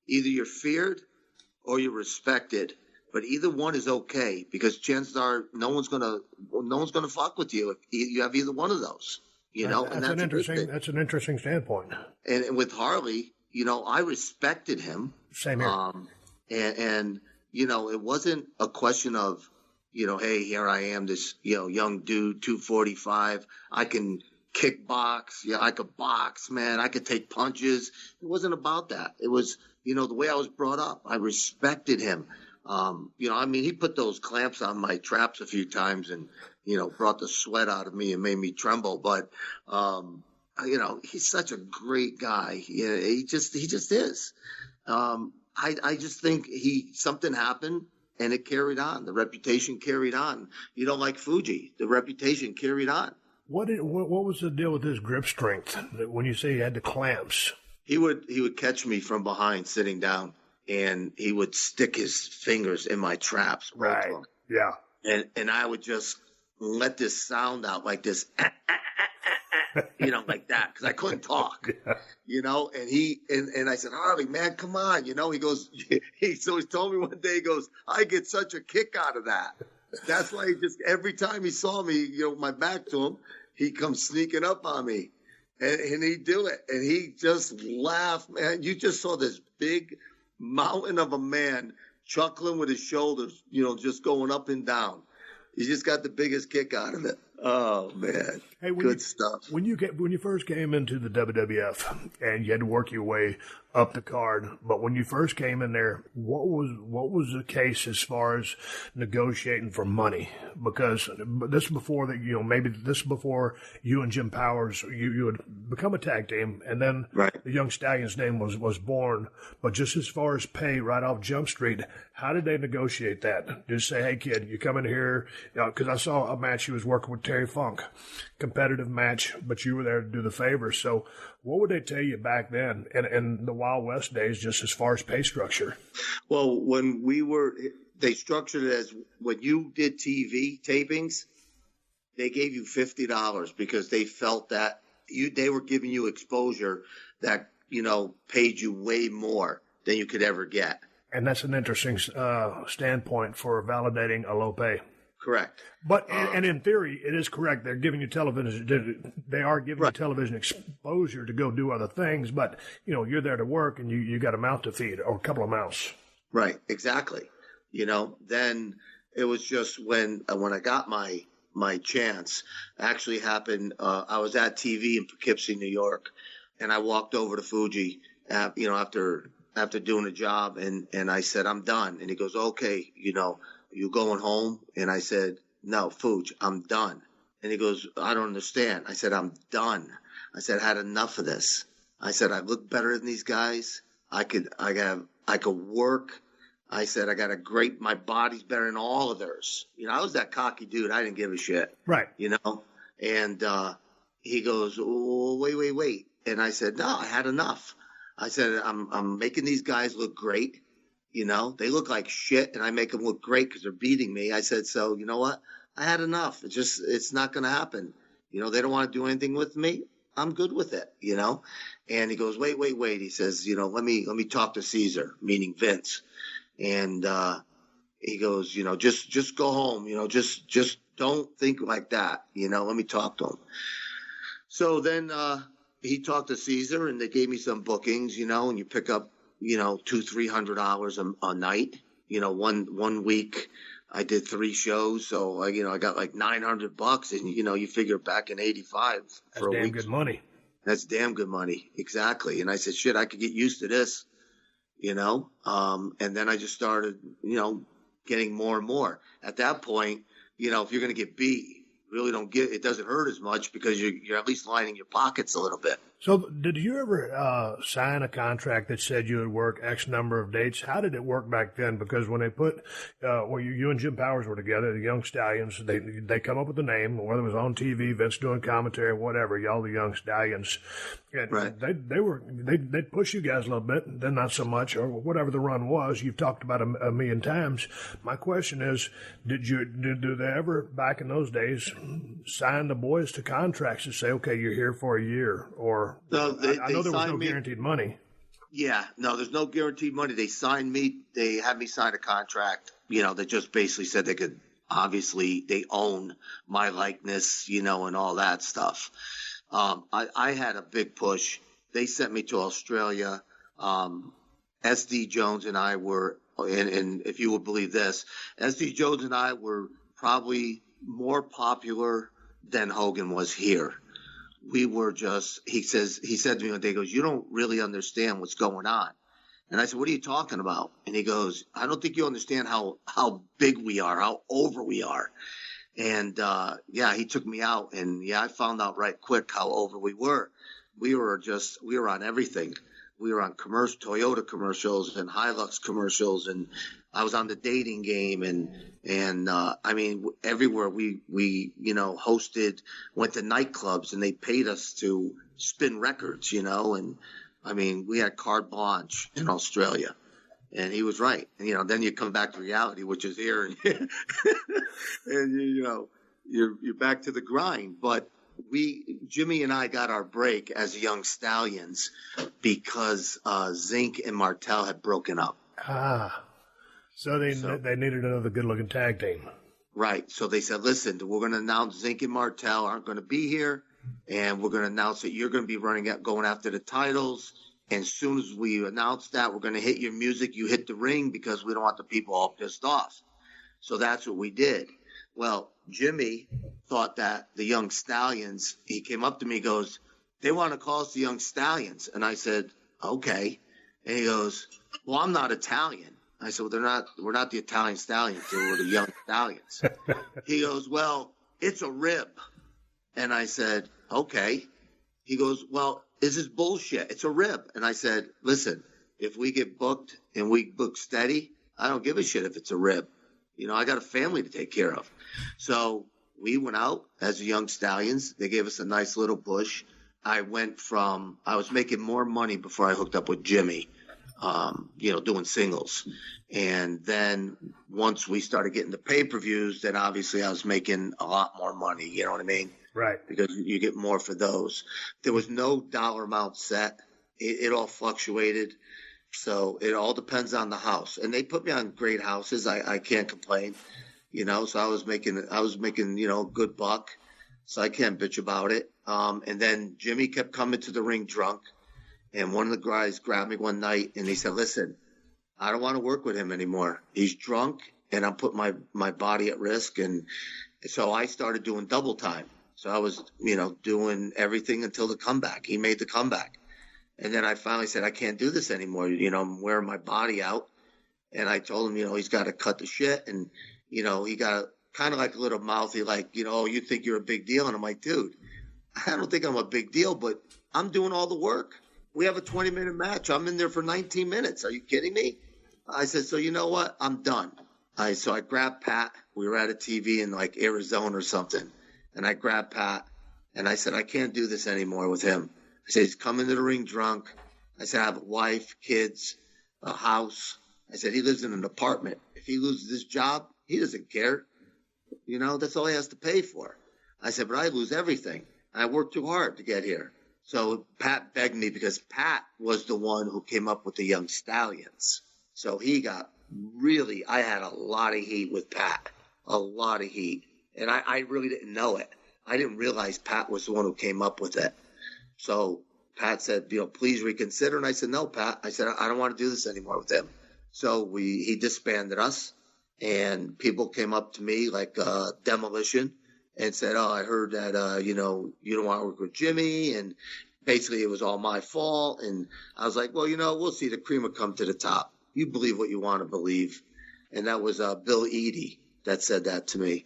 either you're feared or you're respected, but either one is okay because chances are no one's gonna fuck with you if you have either one of those. That's an interesting standpoint. And with Harley, I respected him. Same here. And it wasn't a question of, hey, here I am, this young dude, 245. I can kickbox. Yeah, I could box, man. I could take punches. It wasn't about that. It was, the way I was brought up. I respected him. He put those clamps on my traps a few times and, brought the sweat out of me and made me tremble. But, he's such a great guy. He just is. I just think something happened and it carried on. The reputation carried on. Like Fuji, the reputation carried on. What was the deal with his grip strength? When you say he had the clamps, he would catch me from behind, sitting down, and he would stick his fingers in my traps. Right. Yeah. And I would just let this sound out like this, like that, because I couldn't talk, and I said, Harley, man, come on, he goes, he told me one day, he goes, I get such a kick out of that. That's why every time he saw me, my back to him, he comes sneaking up on me and he'd do it. And he just laughed, man. You just saw this big mountain of a man chuckling with his shoulders, just going up and down. He just got the biggest kick out of it. Oh man, good stuff. When you first came into the WWF and you had to work your way up the card, but when you first came in there, what was the case as far as negotiating for money? Because this before that, maybe this before you and Jim Powers, you had become a tag team, and then the Young Stallions name was born. But just as far as pay right off Jump Street, how did they negotiate that? Just say, hey kid, you come in here, because I saw a match you was working with Terry Funk, competitive match, but you were there to do the favor. So what would they tell you back then in the Wild West days, just as far as pay structure? Well, when they structured it as when you did TV tapings, they gave you $50 because they felt that they were giving you exposure that, paid you way more than you could ever get. And that's an interesting standpoint for validating a low pay. Correct. But and in theory, it is correct. They're giving you television. They are giving you television exposure to go do other things. But you're there to work, and you got a mouth to feed or a couple of mouths. Right. Exactly. Then it was just when I got my chance. Actually happened. I was at TV in Poughkeepsie, New York, and I walked over to Fuji. After doing a job, and I said, I'm done. And he goes, okay, you going home? And I said, no, Fuji, I'm done. And he goes, I don't understand. I said, I'm done. I said, I had enough of this. I said, I look better than these guys. I could work. I said, my body's better than all of theirs. I was that cocky dude. I didn't give a shit. Right. And he goes, oh, wait. And I said, no, I had enough. I said, I'm making these guys look great. They look like shit, and I make them look great because they're beating me. I said, so you know what? I had enough. It's not going to happen. They don't want to do anything with me. I'm good with it, And he goes, wait. He says, let me talk to Caesar, meaning Vince. And he goes, just go home. Just don't think like that. Let me talk to him. So then he talked to Caesar, and they gave me some bookings, and you pick up, $200-300 a night. One week I did 3 shows, so I got like $900, and you figure back in '85 for a week. That's damn good money. That's damn good money, exactly. And I said, shit, I could get used to this, and then I just started, getting more and more. At that point, if you're going to get beat, really it doesn't hurt as much because you're at least lining your pockets a little bit. So did you ever sign a contract that said you would work X number of dates? How did it work back then? Because when they put, you and Jim Powers were together, the Young Stallions, they come up with the name, whether it was on TV, Vince doing commentary, whatever, y'all the Young Stallions. And right. They'd push you guys a little bit, then not so much, or whatever the run was. You've talked about a million times. My question is, did they ever, back in those days, sign the boys to contracts and say, okay, you're here for a year, or no, I know there was no guaranteed money. Yeah, no, there's no guaranteed money. They signed me. They had me sign a contract, that just basically said they could, obviously, they own my likeness, and all that stuff. I had a big push. They sent me to Australia. SD Jones and I were, and if you would believe this, SD Jones and I were probably more popular than Hogan was here. We were just, he said to me one day, he goes, you don't really understand what's going on. And I said, what are you talking about? And he goes, I don't think you understand how big we are, how over we are. And, he took me out, and I found out right quick how over we were. We were on everything. We were on Toyota commercials and Hilux commercials, and I was on the dating game, and everywhere we hosted, went to nightclubs, and they paid us to spin records, and we had carte blanche in Australia. And he was right. And, then you come back to reality, which is here, and you're back to the grind. But Jimmy and I got our break as Young Stallions because Zink and Martel had broken up. So they needed another good-looking tag team. Right. So they said, listen, we're going to announce Zink and Martel aren't going to be here, and we're going to announce that you're going to be going after the titles. And as soon as we announce that, we're going to hit your music. You hit the ring because we don't want the people all pissed off. So that's what we did. Well, Jimmy thought that the Young Stallions, he came up to me, goes, they want to call us the Young Stallions. And I said, okay. And he goes, well, I'm not Italian. I said, well, we're not the Italian Stallions. We're the Young Stallions. He goes, well, it's a rib. And I said, okay. He goes, well, this is bullshit. It's a rib. And I said, listen, if we get booked and we book steady, I don't give a shit if it's a rib. You know, I got a family to take care of. So we went out as the Young Stallions. They gave us a nice little push. I was making more money before I hooked up with Jimmy, doing singles. And then once we started getting the pay-per-views, then obviously I was making a lot more money. You know what I mean? Right. Because you get more for those. There was no dollar amount set. It all fluctuated. So it all depends on the house. And they put me on great houses. I can't complain, so I was making, a good buck. So I can't bitch about it. And then Jimmy kept coming to the ring drunk. And one of the guys grabbed me one night and he said, listen, I don't want to work with him anymore. He's drunk and I'm putting my body at risk. And so I started doing double time. So I was, doing everything until the comeback. He made the comeback. And then I finally said, I can't do this anymore. I'm wearing my body out. And I told him, he's got to cut the shit. And, he got kind of like a little mouthy, like, oh, you think you're a big deal. And I'm like, dude, I don't think I'm a big deal, but I'm doing all the work. We have a 20-minute match. I'm in there for 19 minutes. Are you kidding me? I said, so you know what? I'm done. So I grabbed Pat. We were at a TV in like Arizona or something. And I grabbed Pat and I said, I can't do this anymore with him. I said, he's coming to the ring drunk. I said, I have a wife, kids, a house. I said, he lives in an apartment. If he loses his job, he doesn't care. That's all he has to pay for. I said, but I lose everything. I worked too hard to get here. So Pat begged me because Pat was the one who came up with the Young Stallions. So he got I had a lot of heat with Pat, a lot of heat. And I really didn't know it. I didn't realize Pat was the one who came up with it. So Pat said, please reconsider. And I said, no, Pat. I said, I don't want to do this anymore with him. So he disbanded us. And people came up to me like Demolition and said, oh, I heard that, you don't want to work with Jimmy. And basically it was all my fault. And I was like, well, we'll see. The cream will come to the top. You believe what you want to believe. And that was Bill Eadie that said that to me.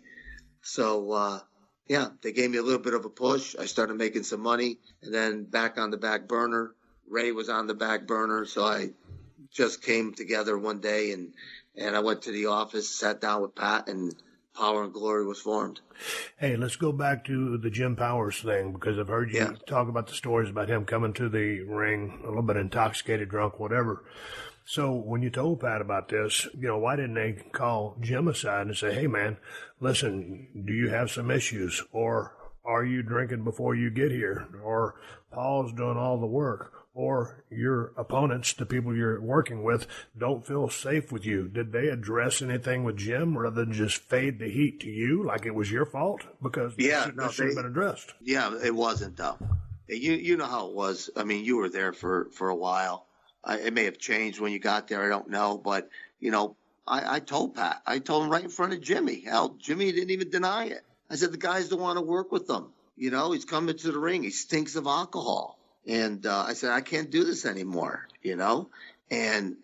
So, they gave me a little bit of a push. I started making some money and then back on the back burner. Ray was on the back burner. So I just came together one day and I went to the office, sat down with Pat, and Power and Glory was formed. Hey, let's go back to the Jim Powers thing because I've heard you talk about the stories about him coming to the ring a little bit intoxicated, drunk, whatever. So when you told Pat about this, why didn't they call Jim aside and say, hey, man, listen, do you have some issues? Or are you drinking before you get here? Or Paul's doing all the work? Or your opponents, the people you're working with, don't feel safe with you. Did they address anything with Jim rather than just fade the heat to you like it was your fault? Because this should have been addressed. Yeah, it wasn't, though. You know how it was. I mean, you were there for a while. It may have changed when you got there. I don't know. But, I told Pat. I told him right in front of Jimmy. Hell, Jimmy didn't even deny it. I said, the guys don't want to work with them. He's coming to the ring. He stinks of alcohol. And I said, I can't do this anymore, And,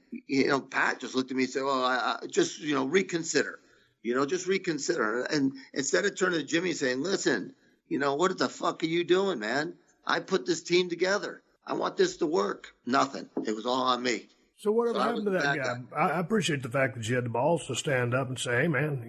Pat just looked at me and said, well, I just, reconsider. Just reconsider. And instead of turning to Jimmy and saying, listen, what the fuck are you doing, man? I put this team together. I want this to work. Nothing. It was all on me. So whatever happened to that guy? I appreciate the fact that you had the balls to stand up and say, hey, man,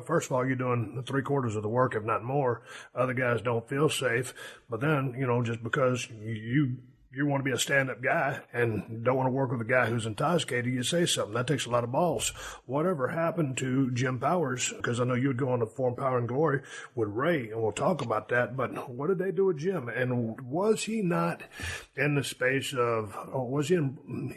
first of all, you're doing 3/4 of the work, if not more. Other guys don't feel safe. But then, just because you you want to be a stand-up guy and don't want to work with a guy who's intoxicated, you say something. That takes a lot of balls. Whatever happened to Jim Powers? Because I know you'd go on to form Power and Glory with Ray, and we'll talk about that. But what did they do with Jim? And was he not in the space of,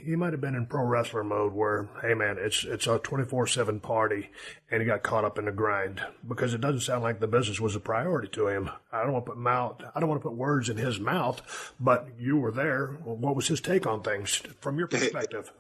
he might have been in pro wrestler mode where, hey man, it's a 24/7 party, and he got caught up in the grind? Because it doesn't sound like the business was a priority to him. I don't want to put words in his mouth, but you were there. What was his take on things from your perspective?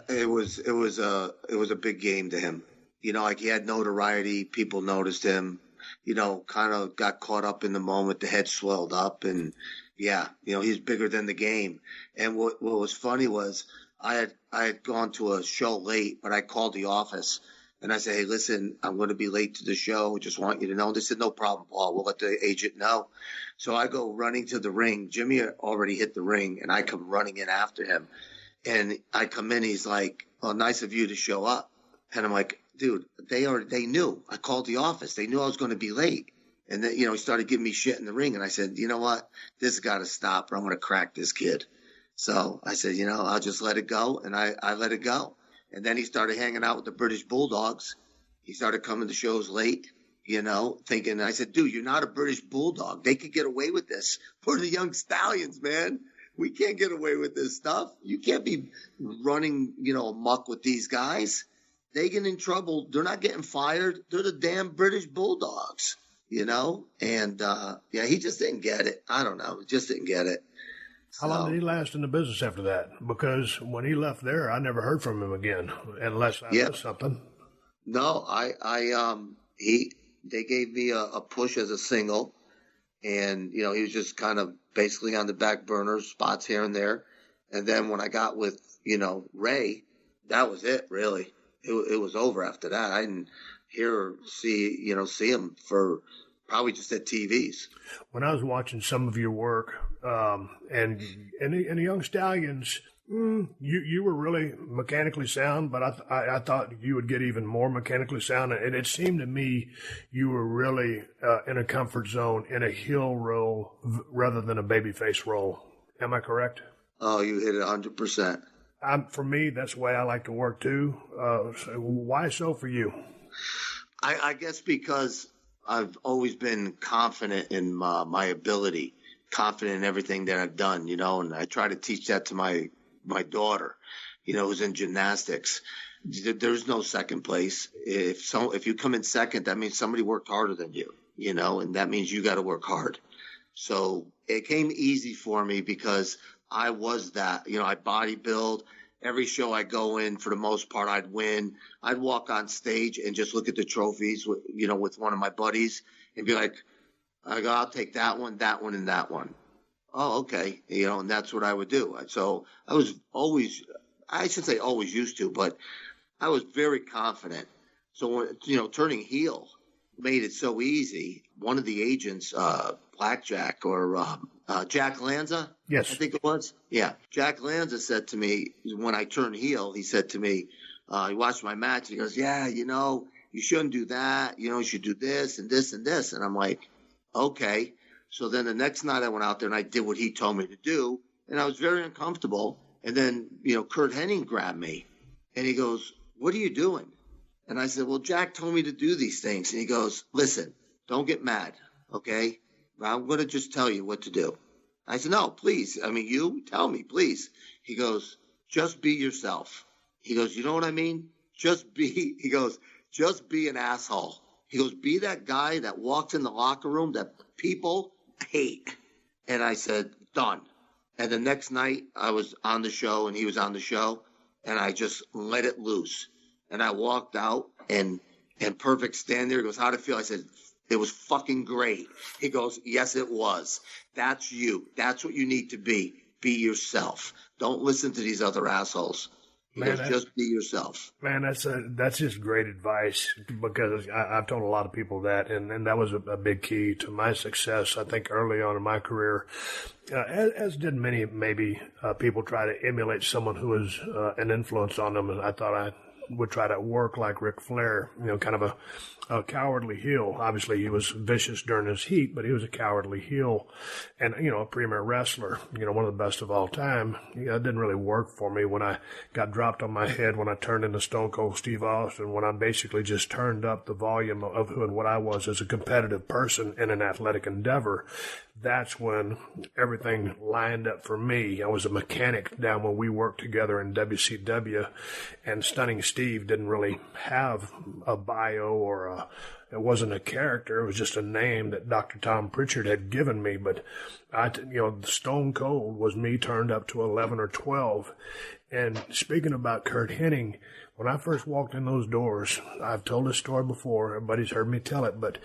It was a big game to him. Like he had notoriety. People noticed him. Kind of got caught up in the moment. The head swelled up, and he's bigger than the game. And what was funny was I had gone to a show late, but I called the office and I said, hey, listen, I'm going to be late to the show. Just want you to know. They said, no problem, Paul. We'll let the agent know. So I go running to the ring. Jimmy already hit the ring, and I come running in after him. And I come in. He's like, oh, nice of you to show up. And I'm like, dude, they knew. I called the office. They knew I was going to be late. And then, he started giving me shit in the ring. And I said, you know what? This has got to stop or I'm going to crack this kid. So I said, I'll just let it go. And I let it go. And then he started hanging out with the British Bulldogs. He started coming to shows late, thinking, I said, dude, you're not a British Bulldog. They could get away with this. We're the Young Stallions, man. We can't get away with this stuff. You can't be running, amok with these guys. They get in trouble. They're not getting fired. They're the damn British Bulldogs, And, he just didn't get it. I don't know. Just didn't get it. How long did he last in the business after that? Because when he left there, I never heard from him again, unless I missed something. No, they gave me a push as a single, and he was just kind of basically on the back burner, spots here and there. And then when I got with Ray, that was it. Really, it was over after that. I didn't hear or see him for probably just at TVs. When I was watching some of your work, and the Young Stallions, you were really mechanically sound, but I thought you would get even more mechanically sound. And it seemed to me you were really in a comfort zone, in a heel role rather than a babyface role. Am I correct? Oh, you hit it 100%. For me, that's the way I like to work too. So why so for you? I guess because I've always been confident in my ability, confident in everything that I've done, and I try to teach that to my daughter, who's in gymnastics. There's no second place. If you come in second, that means somebody worked harder than you, and that means you got to work hard. So it came easy for me because I was that, I bodybuild. Every show I go in, for the most part, I'd win. I'd walk on stage and just look at the trophies with one of my buddies and be like, I'll take that one, and that one. Oh, okay. And that's what I would do. So I was always, I should say always used to, but I was very confident. So when, turning heel made it so easy. One of the agents, Blackjack or Jack Lanza, yes, I think it was. Yeah, Jack Lanza said to me when I turned heel, he said to me, he watched my match. And he goes, "Yeah, you shouldn't do that. You should do this and this and this." And I'm like, "Okay." So then the next night I went out there and I did what he told me to do, and I was very uncomfortable. And then Kurt Hennig grabbed me, and he goes, "What are you doing?" And I said, "Well, Jack told me to do these things." And he goes, "Listen, don't get mad, okay? I'm going to just tell you what to do." I said, "No, please. You tell me, please." He goes, "Just be yourself." He goes, "You know what I mean? Just be an asshole." He goes, "Be that guy that walks in the locker room that people hate." And I said, "Done." And the next night I was on the show and he was on the show, and I just let it loose. And I walked out and Perfect stand there. He goes, "How'd it feel?" I said, "It was fucking great." He goes, "Yes, it was. That's you. That's what you need to be. Be yourself. Don't listen to these other assholes." He goes, "Just be yourself." Man, that's just great advice, because I've told a lot of people that, and that was a big key to my success, I think, early on in my career, as did many maybe people try to emulate someone who was an influence on them. And I thought would try to work like Ric Flair, kind of a cowardly heel. Obviously, he was vicious during his heat, but he was a cowardly heel and, a premier wrestler, one of the best of all time. It didn't really work for me when I got dropped on my head when I turned into Stone Cold Steve Austin, when I basically just turned up the volume of who and what I was as a competitive person in an athletic endeavor. That's when everything lined up for me. I was a mechanic down when we worked together in WCW, and Stunning Steve didn't really have a bio or it wasn't a character. It was just a name that Dr. Tom Pritchard had given me. But Stone Cold was me turned up to 11 or 12. And speaking about Curt Hennig, when I first walked in those doors, I've told this story before. Everybody's heard me tell it, but,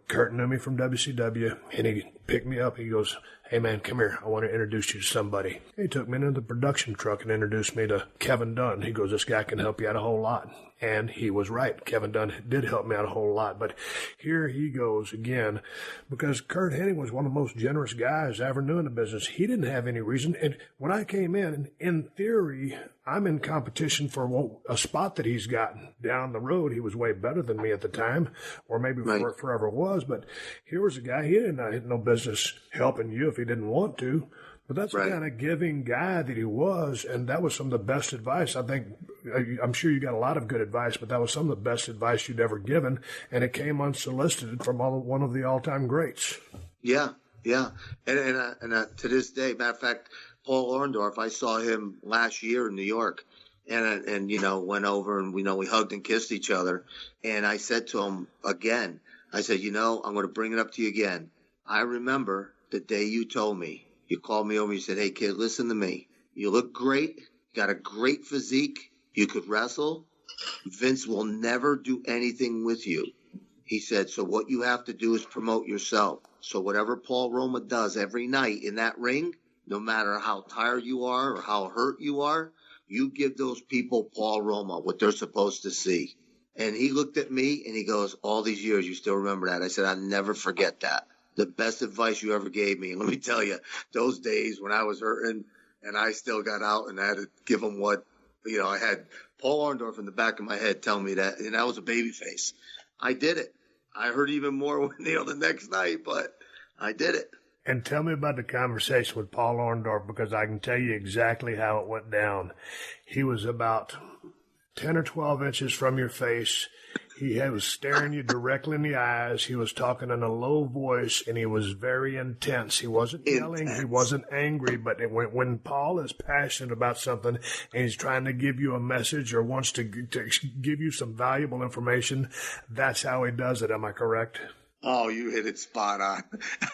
Curt knew me from WCW, and he picked me up. He goes, "Hey, man, come here. I want to introduce you to somebody." He took me into the production truck and introduced me to Kevin Dunn. He goes, "This guy can help you out a whole lot." And he was right. Kevin Dunn did help me out a whole lot. But here he goes again, because Curt Hennig was one of the most generous guys I ever knew in the business. He didn't have any reason. And when I came in theory, I'm in competition for a spot that he's gotten down the road. He was way better than me at the time, or maybe forever was. But here was a guy, he didn't have no business helping you if he didn't want to. But that's the kind of giving guy that he was, and that was some of the best advice. I'm sure you got a lot of good advice, but that was some of the best advice you'd ever given, and it came unsolicited from one of the all-time greats. Yeah. And to this day, matter of fact, Paul Orndorff, I saw him last year in New York, and went over and we hugged and kissed each other. And I said to him again, I said, I'm going to bring it up to you again. I remember the day you told me. You called me over and you said, "Hey, kid, listen to me. You look great. You got a great physique. You could wrestle. Vince will never do anything with you." He said, "So what you have to do is promote yourself. So whatever Paul Roma does every night in that ring, no matter how tired you are or how hurt you are, you give those people Paul Roma, what they're supposed to see." And he looked at me and he goes, "All these years, you still remember that?" I said, "I'll never forget that. The best advice you ever gave me." And let me tell you, those days when I was hurting and I still got out and I had to give them I had Paul Orndorff in the back of my head telling me that, and I was a babyface. I did it. I hurt even more the next night, but I did it. And tell me about the conversation with Paul Orndorff, because I can tell you exactly how it went down. He was about 10 or 12 inches from your face. He was staring you directly in the eyes. He was talking in a low voice, and he was very intense. He wasn't yelling. He wasn't angry. But when Paul is passionate about something and he's trying to give you a message or wants to give you some valuable information, that's how he does it. Am I correct? Oh, you hit it spot on.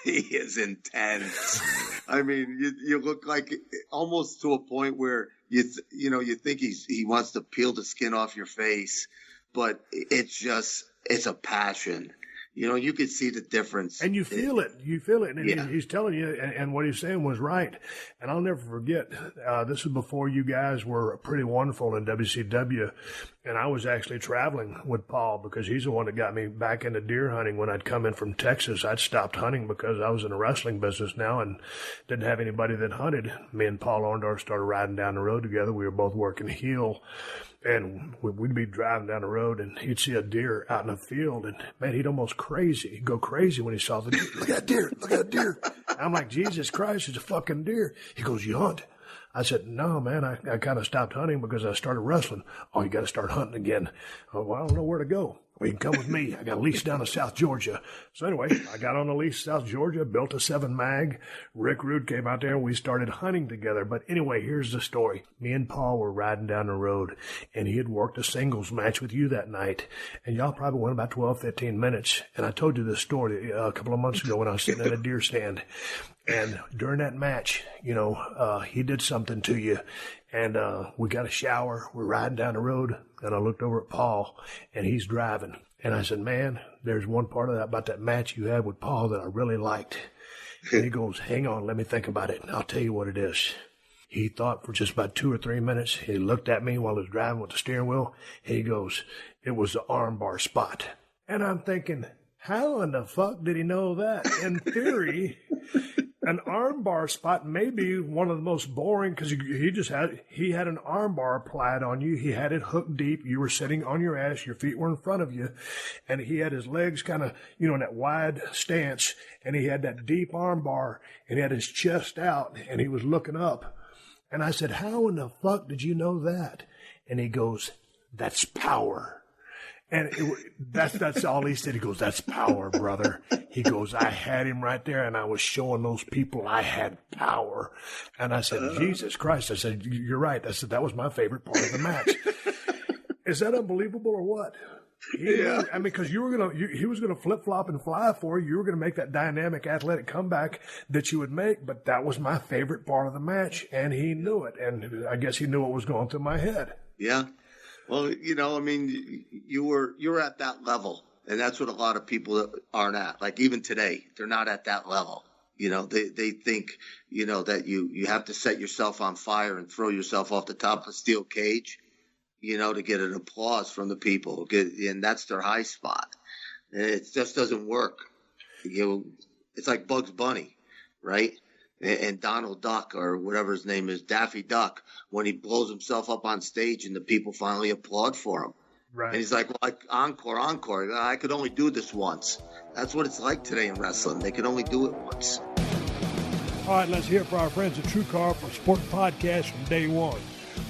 He is intense. I mean, you look like almost to a point where you think he wants to peel the skin off your face. But it's a passion. You could see the difference. And you feel it. And he's telling you, and what he's saying was right. And I'll never forget, this was before you guys were pretty wonderful in WCW. And I was actually traveling with Paul because he's the one that got me back into deer hunting when I'd come in from Texas. I'd stopped hunting because I was in the wrestling business now and didn't have anybody that hunted. Me and Paul Orndorff started riding down the road together. We were both working heel. And we'd be driving down the road, and he'd see a deer out in the field, and, man, he'd almost crazy. He'd go crazy when he saw the deer. "Look at that deer. Look at that deer." I'm like, "Jesus Christ, it's a fucking deer." He goes, "You hunt?" I said, "No, man, I kind of stopped hunting because I started wrestling." "Oh, you got to start hunting again." "Oh, well, I don't know where to go." "Well, you can come with me. I got a lease down to South Georgia." So anyway, I got on the lease South Georgia, built a 7 mag. Rick Rude came out there and we started hunting together. But anyway, here's the story. Me and Paul were riding down the road, and he had worked a singles match with you that night. And y'all probably went about 12, 15 minutes. And I told you this story a couple of months ago when I was sitting at a deer stand. And during that match, he did something to you. And we got a shower. We're riding down the road, and I looked over at Paul, and he's driving. And I said, "Man, there's one part of that about that match you had with Paul that I really liked." And he goes, "Hang on, let me think about it, and I'll tell you what it is." He thought for just about 2 or 3 minutes. He looked at me while I was driving with the steering wheel. He goes, "It was the armbar spot." And I'm thinking, how in the fuck did he know that? In theory, An armbar spot may be one of the most boring because he had an armbar applied on you. He had it hooked deep. You were sitting on your ass. Your feet were in front of you. And he had his legs kind of, in that wide stance. And he had that deep armbar. And he had his chest out. And he was looking up. And I said, how in the fuck did you know that? And he goes, that's power. And that's all he said. He goes, that's power, brother. He goes, I had him right there, and I was showing those people I had power. And I said, Jesus Christ. I said, you're right. I said, that was my favorite part of the match. Is that unbelievable or what? Yeah. I mean, because he was going to flip-flop and fly for you. You were going to make that dynamic athletic comeback that you would make, but that was my favorite part of the match, and he knew it. And I guess he knew what was going through my head. Yeah. Well, you're at that level, and that's what a lot of people aren't at. Like even today, they're not at that level. They think, that you have to set yourself on fire and throw yourself off the top of a steel cage, to get an applause from the people. And that's their high spot. And it just doesn't work. It's like Bugs Bunny, right? And Donald Duck, or whatever his name is, Daffy Duck, when he blows himself up on stage and the people finally applaud for him. Right. And he's like, well, encore. I could only do this once. That's what it's like today in wrestling. They can only do it once. All right, let's hear from our friends at TrueCar for Sport Podcast from day one.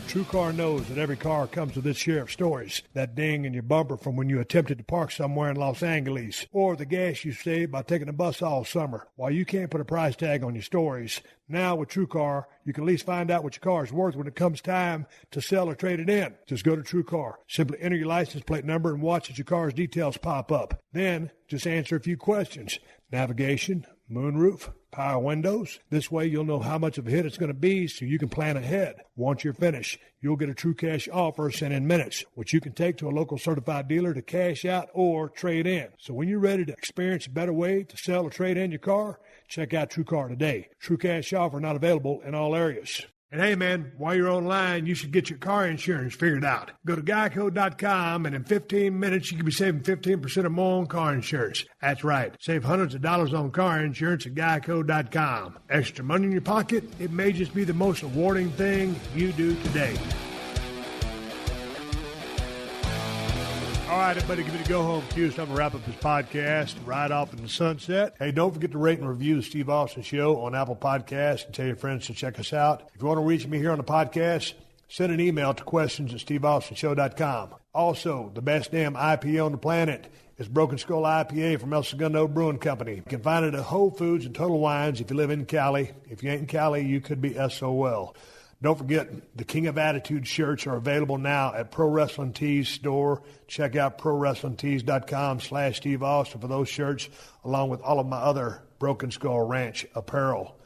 TrueCar knows that every car comes with its share of stories. That ding in your bumper from when you attempted to park somewhere in Los Angeles, or the gas you saved by taking a bus all summer. While you can't put a price tag on your stories, now with TrueCar, you can at least find out what your car is worth when it comes time to sell or trade it in. Just go to TrueCar. Simply enter your license plate number and watch as your car's details pop up. Then, just answer a few questions. Navigation, moonroof, power windows. This way you'll know how much of a hit it's going to be so you can plan ahead. Once you're finished, you'll get a true cash offer sent in minutes, which you can take to a local certified dealer to cash out or trade in. So when you're ready to experience a better way to sell or trade in your car, check out TrueCar today. True cash offer not available in all areas. And hey, man, while you're online, you should get your car insurance figured out. Go to geico.com, and in 15 minutes, you can be saving 15% or more on car insurance. That's right. Save hundreds of dollars on car insurance at geico.com. Extra money in your pocket? It may just be the most rewarding thing you do today. All right, everybody, give me the go-home cue. It's time to wrap up this podcast, ride off in the sunset. Hey, don't forget to rate and review the Steve Austin Show on Apple Podcasts and tell your friends to check us out. If you want to reach me here on the podcast, send an email to questions@steveaustinshow.com. Also, the best damn IPA on the planet is Broken Skull IPA from El Segundo Brewing Company. You can find it at Whole Foods and Total Wines if you live in Cali. If you ain't in Cali, you could be SOL. Don't forget, the King of Attitude shirts are available now at Pro Wrestling Tees store. Check out ProWrestlingTees.com/Steve Austin for those shirts, along with all of my other Broken Skull Ranch apparel.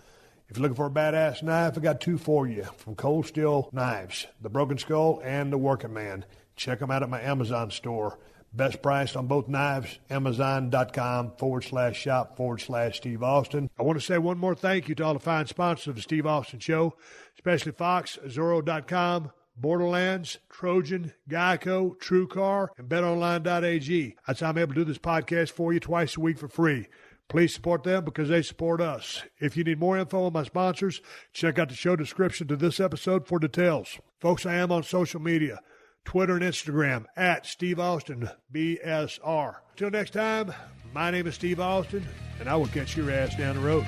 If you're looking for a badass knife, I got two for you from Cold Steel Knives, the Broken Skull and the Working Man. Check them out at my Amazon store. Best price on both knives, Amazon.com/shop/Steve Austin. I want to say one more thank you to all the fine sponsors of the Steve Austin Show, especially Fox, Zorro.com, Borderlands, Trojan, Geico, TrueCar, and BetOnline.ag. That's how I'm able to do this podcast for you twice a week for free. Please support them because they support us. If you need more info on my sponsors, check out the show description to this episode for details. Folks, I am on social media. Twitter and Instagram at Steve Austin BSR. Till next time, my name is Steve Austin, and I will catch your ass down the road.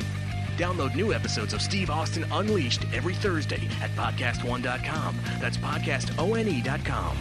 Download new episodes of Steve Austin Unleashed every Thursday at PodcastOne.com. That's PodcastOne.com.